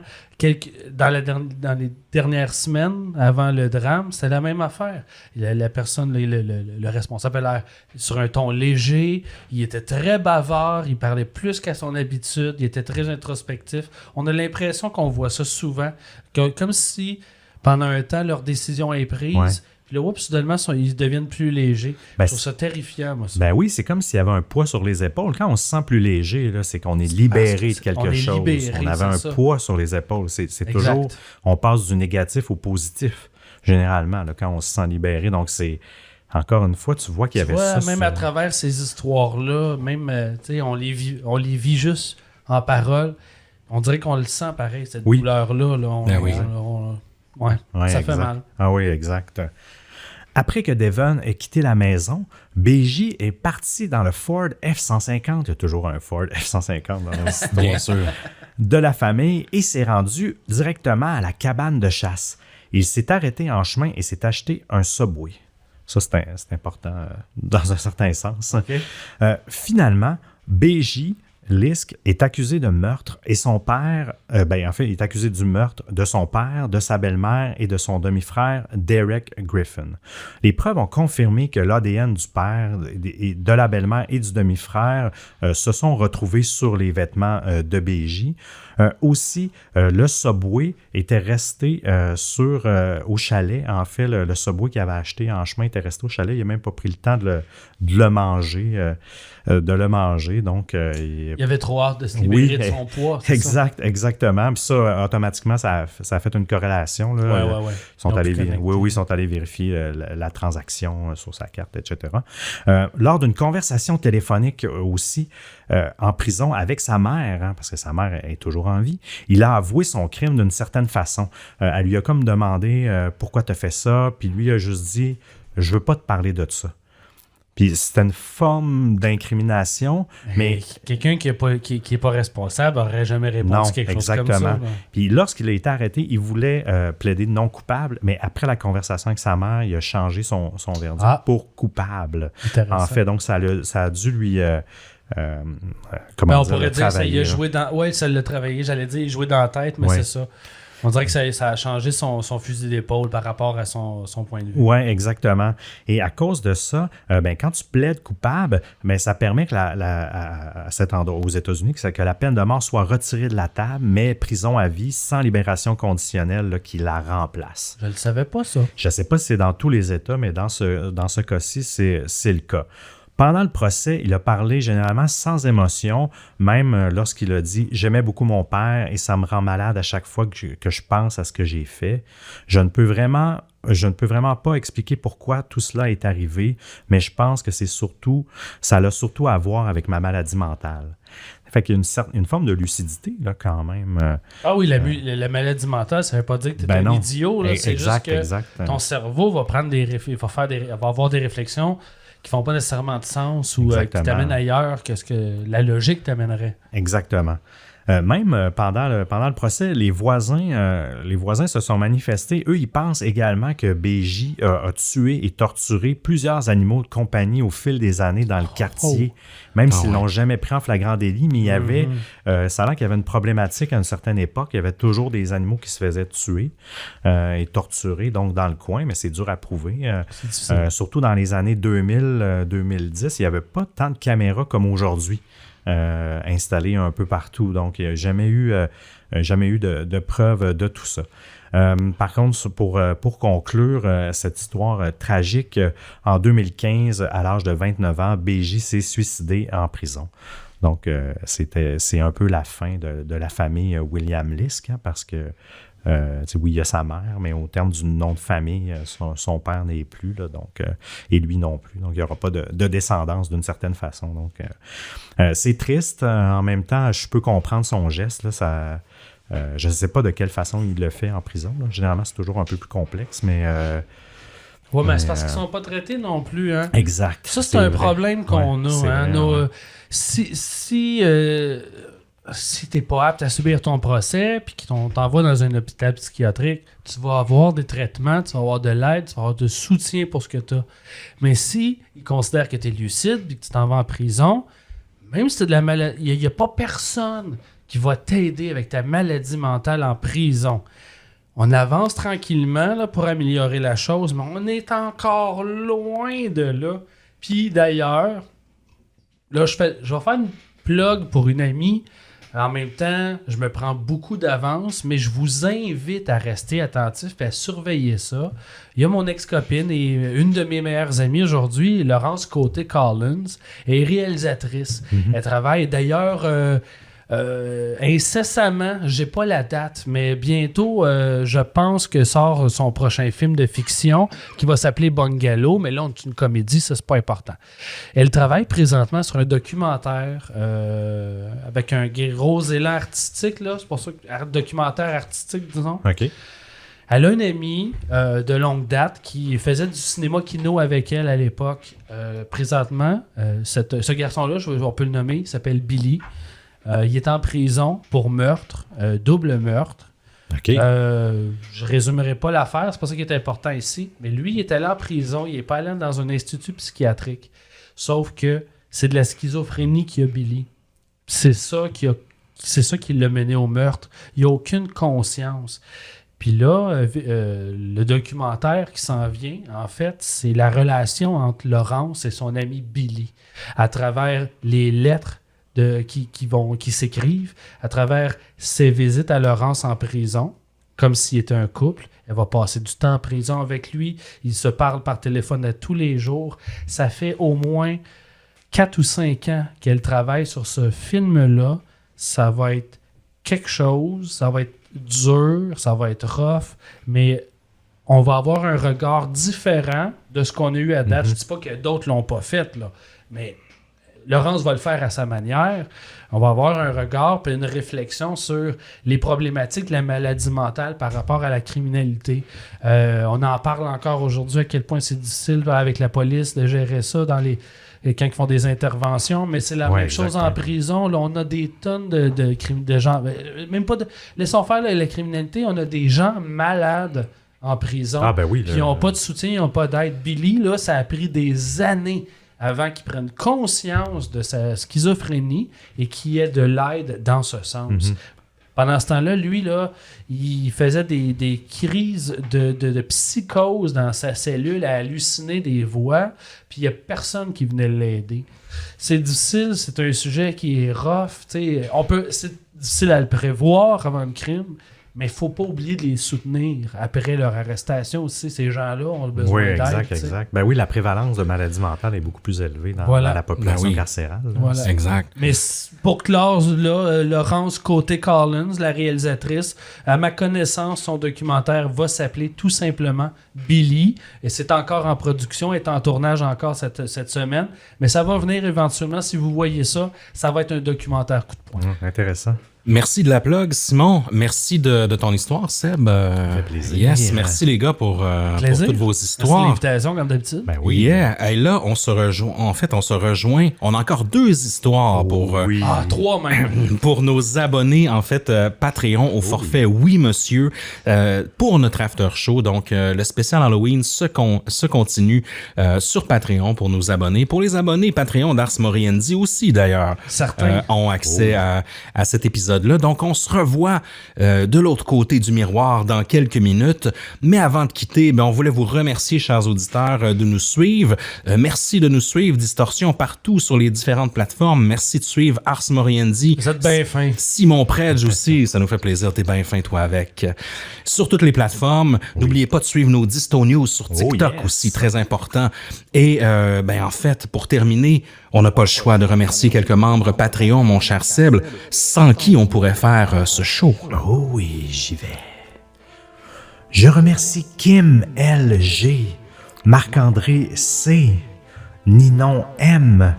dans les dernières semaines, avant le drame, c'était la même affaire. La personne, le responsable, avait l'air sur un ton léger. Il était très bavard. Il parlait plus qu'à son habitude. Il était très introspectif. On a l'impression qu'on voit ça souvent. Comme si, pendant un temps, leur décision est prise. Ouais. Puis là, soudainement, ils deviennent plus légers. Je trouve ça terrifiant, moi. Ça. Ben oui, c'est comme s'il y avait un poids sur les épaules. Quand on se sent plus léger, là, c'est qu'on est libéré de quelque chose. On avait un poids sur les épaules. C'est toujours... On passe du négatif au positif, généralement, là, quand on se sent libéré. Donc, c'est... Encore une fois, tu vois qu'il y avait ça. Même à travers ces histoires-là, même, on les vit juste en parole. On dirait qu'on le sent pareil, cette douleur-là. Là, ça fait mal. Ah oui, exact. Après que Devon ait quitté la maison, BJ est parti dans le Ford F-150, il y a toujours un Ford F-150 dans l'histoire, bien sûr, de la famille et s'est rendu directement à la cabane de chasse. Il s'est arrêté en chemin et s'est acheté un Subway. Ça, c'est important dans un certain sens. Okay. Finalement, BJ Lisk est accusé de meurtre et son père, il est accusé du meurtre de son père, de sa belle-mère et de son demi-frère Derek Griffin. Les preuves ont confirmé que l'ADN du père, de la belle-mère et du demi-frère se sont retrouvés sur les vêtements de BJ. Aussi, le Subway était resté au chalet. En fait, le Subway qu'il avait acheté en chemin était resté au chalet. Il n'a même pas pris le temps de le manger. Donc, il avait trop hâte de se libérer de son poids. Exactement. Puis ça, automatiquement, ça a fait une corrélation. Là. Ouais. Ils sont allés vérifier la transaction sur sa carte, etc. Lors d'une conversation téléphonique aussi en prison avec sa mère, parce que sa mère est toujours en vie, il a avoué son crime d'une certaine façon. Elle lui a comme demandé pourquoi tu as fait ça, puis lui a juste dit « je veux pas te parler de ça ». Puis c'était une forme d'incrimination, mais... Quelqu'un qui est pas responsable n'aurait jamais répondu quelque chose comme ça. Puis lorsqu'il a été arrêté, il voulait plaider non coupable, mais après la conversation avec sa mère, il a changé son verdict pour coupable. En fait, donc ça a dû lui... on pourrait dire que ça y a joué dans... Oui, ça l'a travaillé, j'allais dire, il jouait dans la tête, mais c'est ça. On dirait que ça a changé son fusil d'épaule par rapport à son point de vue. Oui, exactement. Et à cause de ça, quand tu plaides coupable, ça permet que à cet endroit aux États-Unis que la peine de mort soit retirée de la table, mais prison à vie sans libération conditionnelle là, qui la remplace. Je ne le savais pas, ça. Je ne sais pas si c'est dans tous les États, mais dans ce cas-ci, c'est le cas. Pendant le procès, il a parlé généralement sans émotion, même lorsqu'il a dit « J'aimais beaucoup mon père et ça me rend malade à chaque fois que je pense à ce que j'ai fait. Je ne peux vraiment pas expliquer pourquoi tout cela est arrivé, mais je pense que ça a surtout à voir avec ma maladie mentale. » Fait qu'il y a une forme de lucidité, là, quand même. Ah oui, la maladie mentale, ça ne veut pas dire que tu es un idiot. Là. C'est juste que ton cerveau va prendre va avoir des réflexions qui font pas nécessairement de sens ou qui t'amènent ailleurs que ce que la logique t'amènerait. Exactement. Même pendant le procès, les voisins se sont manifestés. Eux, ils pensent également que BJ a tué et torturé plusieurs animaux de compagnie au fil des années dans le quartier, même s'ils l'ont jamais pris en flagrant délit. Mais il y avait, ça a l'air qu'il y avait une problématique à une certaine époque. Il y avait toujours des animaux qui se faisaient tuer et torturer donc dans le coin, mais c'est dur à prouver. Surtout dans les années 2000-2010, il n'y avait pas tant de caméras comme aujourd'hui. Installé un peu partout. Donc, il n'y a jamais eu de preuves de tout ça. Par contre, pour conclure cette histoire tragique, en 2015, à l'âge de 29 ans, BJ s'est suicidé en prison. Donc, c'est un peu la fin de la famille William Lisk, parce que oui, il y a sa mère, mais au terme du nom de famille, son père n'est plus, là, donc, et lui non plus. Donc, il n'y aura pas de descendance d'une certaine façon. Donc, c'est triste. En même temps, je peux comprendre son geste. Là, je ne sais pas de quelle façon il le fait en prison. Là. Généralement, c'est toujours un peu plus complexe, mais... oui, mais c'est parce qu'ils ne sont pas traités non plus. Hein? Exact. Ça, c'est un problème qu'on a. Hein? Si t'es pas apte à subir ton procès puis qu'on t'envoie dans un hôpital psychiatrique, tu vas avoir des traitements, tu vas avoir de l'aide, tu vas avoir de soutien pour ce que tu as. Mais si ils considèrent que tu es lucide et que tu t'en vas en prison, même si tu as de la maladie, il n'y a pas personne qui va t'aider avec ta maladie mentale en prison. On avance tranquillement là, pour améliorer la chose, mais on est encore loin de là. Puis d'ailleurs, là, je vais faire une plug pour une amie. En même temps, je me prends beaucoup d'avance, mais je vous invite à rester attentif et à surveiller ça. Il y a mon ex-copine et une de mes meilleures amies aujourd'hui, Laurence Côté-Collins, est réalisatrice. Mm-hmm. Elle travaille d'ailleurs incessamment, j'ai pas la date, mais bientôt, je pense que sort son prochain film de fiction qui va s'appeler Bungalow, mais là, c'est une comédie, ça, c'est pas important. Elle travaille présentement sur un documentaire avec un gros élan artistique, là, c'est pour ça que documentaire artistique, disons. OK. Elle a une amie de longue date qui faisait du cinéma kino avec elle à l'époque. Présentement, ce garçon-là, on peut le nommer, il s'appelle Billy. Il est en prison pour meurtre, double meurtre. Okay. Je résumerai pas l'affaire, c'est pas ça qui est important ici. Mais lui, il est allé en prison, il est pas allé dans un institut psychiatrique. Sauf que c'est de la schizophrénie qui a Billy. C'est ça qui l'a mené au meurtre. Il n'a aucune conscience. Puis là, le documentaire qui s'en vient, en fait, c'est la relation entre Laurence et son ami Billy, à travers les lettres qui s'écrivent, à travers ses visites à Laurence en prison, comme s'il était un couple. Elle va passer du temps en prison avec lui. Ils se parlent par téléphone à tous les jours. Ça fait au moins 4 ou 5 ans qu'elle travaille sur ce film-là. Ça va être quelque chose, ça va être dur, ça va être rough, mais on va avoir un regard différent de ce qu'on a eu à date. Je ne dis pas que d'autres ne l'ont pas fait, là, mais Laurence va le faire à sa manière. On va avoir un regard et une réflexion sur les problématiques de la maladie mentale par rapport à la criminalité. On en parle encore aujourd'hui à quel point c'est difficile avec la police de gérer ça quand ils font des interventions, mais c'est la même chose en prison. Là, on a des tonnes de gens, même pas de... Laissons faire la criminalité, on a des gens malades en prison qui n'ont pas de soutien, ils n'ont pas d'aide. Billy, là, ça a pris des années avant qu'il prenne conscience de sa schizophrénie et qu'il y ait de l'aide dans ce sens. Pendant ce temps-là, lui, là, il faisait des crises de psychose dans sa cellule, à halluciner des voix, puis il n'y a personne qui venait l'aider. C'est difficile, c'est un sujet qui est rough, c'est difficile à le prévoir avant un crime, mais il ne faut pas oublier de les soutenir après leur arrestation aussi. Ces gens-là ont besoin d'aide. Oui, exact. Ben oui, la prévalence de maladies mentales est beaucoup plus élevée dans la population carcérale. Voilà. Exact. Mais pour clore, là, Laurence Côté-Collins, la réalisatrice, à ma connaissance, son documentaire va s'appeler tout simplement Billy. Et c'est encore en production, est en tournage encore cette semaine. Mais ça va venir éventuellement. Si vous voyez ça, ça va être un documentaire coup de poing. Intéressant. Merci de la plug, Simon. Merci de ton histoire, Seb. Ça fait plaisir. Yes, merci les gars pour toutes vos histoires. Merci l'invitation, comme d'habitude. Ben oui. Yeah. Et là, on se rejoint. En fait, on se rejoint. On a encore 2 histoires pour 3 même. pour nos abonnés, en fait, Patreon au forfait Oui Monsieur pour notre after show. Donc, le spécial Halloween se continue sur Patreon pour nos abonnés. Pour les abonnés Patreon d'Ars Moriendi aussi, d'ailleurs, Certains ont accès à cet épisode-là. Donc, on se revoit de l'autre côté du miroir dans quelques minutes. Mais avant de quitter, on voulait vous remercier, chers auditeurs, de nous suivre. Merci de nous suivre, Distorsion, partout sur les différentes plateformes. Merci de suivre Ars Moriendi. Vous êtes bien fin. Simon Predge aussi, ça nous fait plaisir. T'es bien fin, toi, avec. Sur toutes les plateformes, n'oubliez pas de suivre nos Disto News sur TikTok aussi, très important. Et, en fait, pour terminer, on n'a pas le choix de remercier quelques membres Patreon, mon cher Seb, sans qui on pourrait faire ce show. Oh oui, j'y vais. Je remercie Kim L.G., Marc-André C., Ninon M.,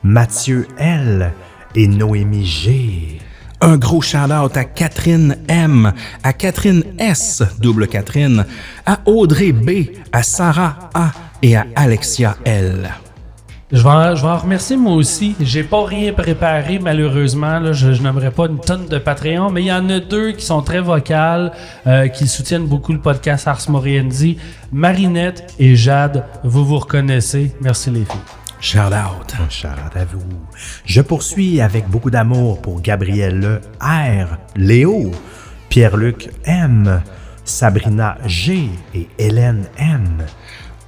Mathieu L. et Noémie G. Un gros shout-out à Catherine M., à Catherine S., double Catherine, à Audrey B., à Sarah A. et à Alexia L. Je vais en remercier moi aussi. J'ai pas rien préparé malheureusement. Là. Je n'aimerais pas une tonne de Patreon, mais il y en a 2 qui sont très vocales, qui soutiennent beaucoup le podcast Ars Moriendi. Marinette et Jade, vous reconnaissez. Merci les filles. Shout out. Shout out à vous. Je poursuis avec beaucoup d'amour pour Gabrielle R, Léo, Pierre-Luc M, Sabrina G et Hélène M.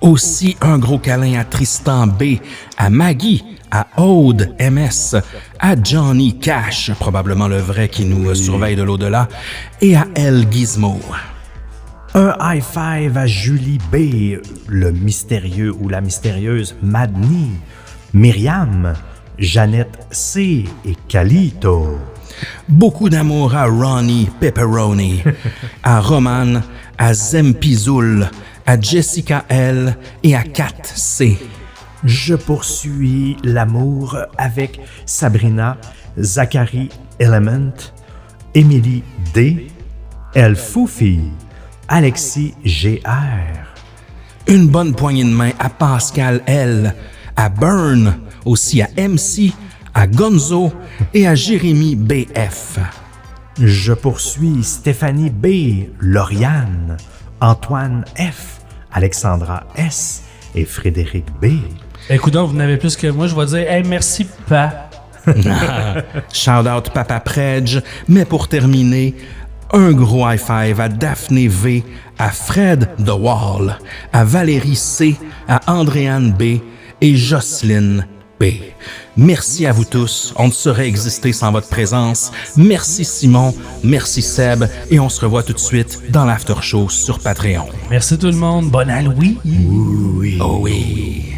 Aussi un gros câlin à Tristan B, à Maggie, à Aude MS, à Johnny Cash, probablement le vrai qui nous surveille de l'au-delà, et à El Gizmo. Un high five à Julie B, le mystérieux ou la mystérieuse Madni, Myriam, Jeannette C et Calito. Beaucoup d'amour à Ronnie Pepperoni, à Roman, à Zempizoul, à Jessica L et à Kat C. Je poursuis l'amour avec Sabrina, Zachary Element, Émilie D, El Foufi, Alexis GR. Une bonne poignée de main à Pascal L, à Burn, aussi à MC, à Gonzo et à Jérémy BF. Je poursuis Stéphanie B, Lauriane, Antoine F, Alexandra S et Frédéric B. Écoute donc, vous n'avez plus que moi. Je vais dire hey, merci, Pa. Shout out Papa Predge. Mais pour terminer, un gros high five à Daphné V, à Fred The Wall, à Valérie C, à Andréane B et Jocelyne B. Merci à vous tous. On ne saurait exister sans votre présence. Merci Simon, merci Seb, et on se revoit tout de suite dans l'after show sur Patreon. Merci tout le monde. Bonne Halloween. Oh oui.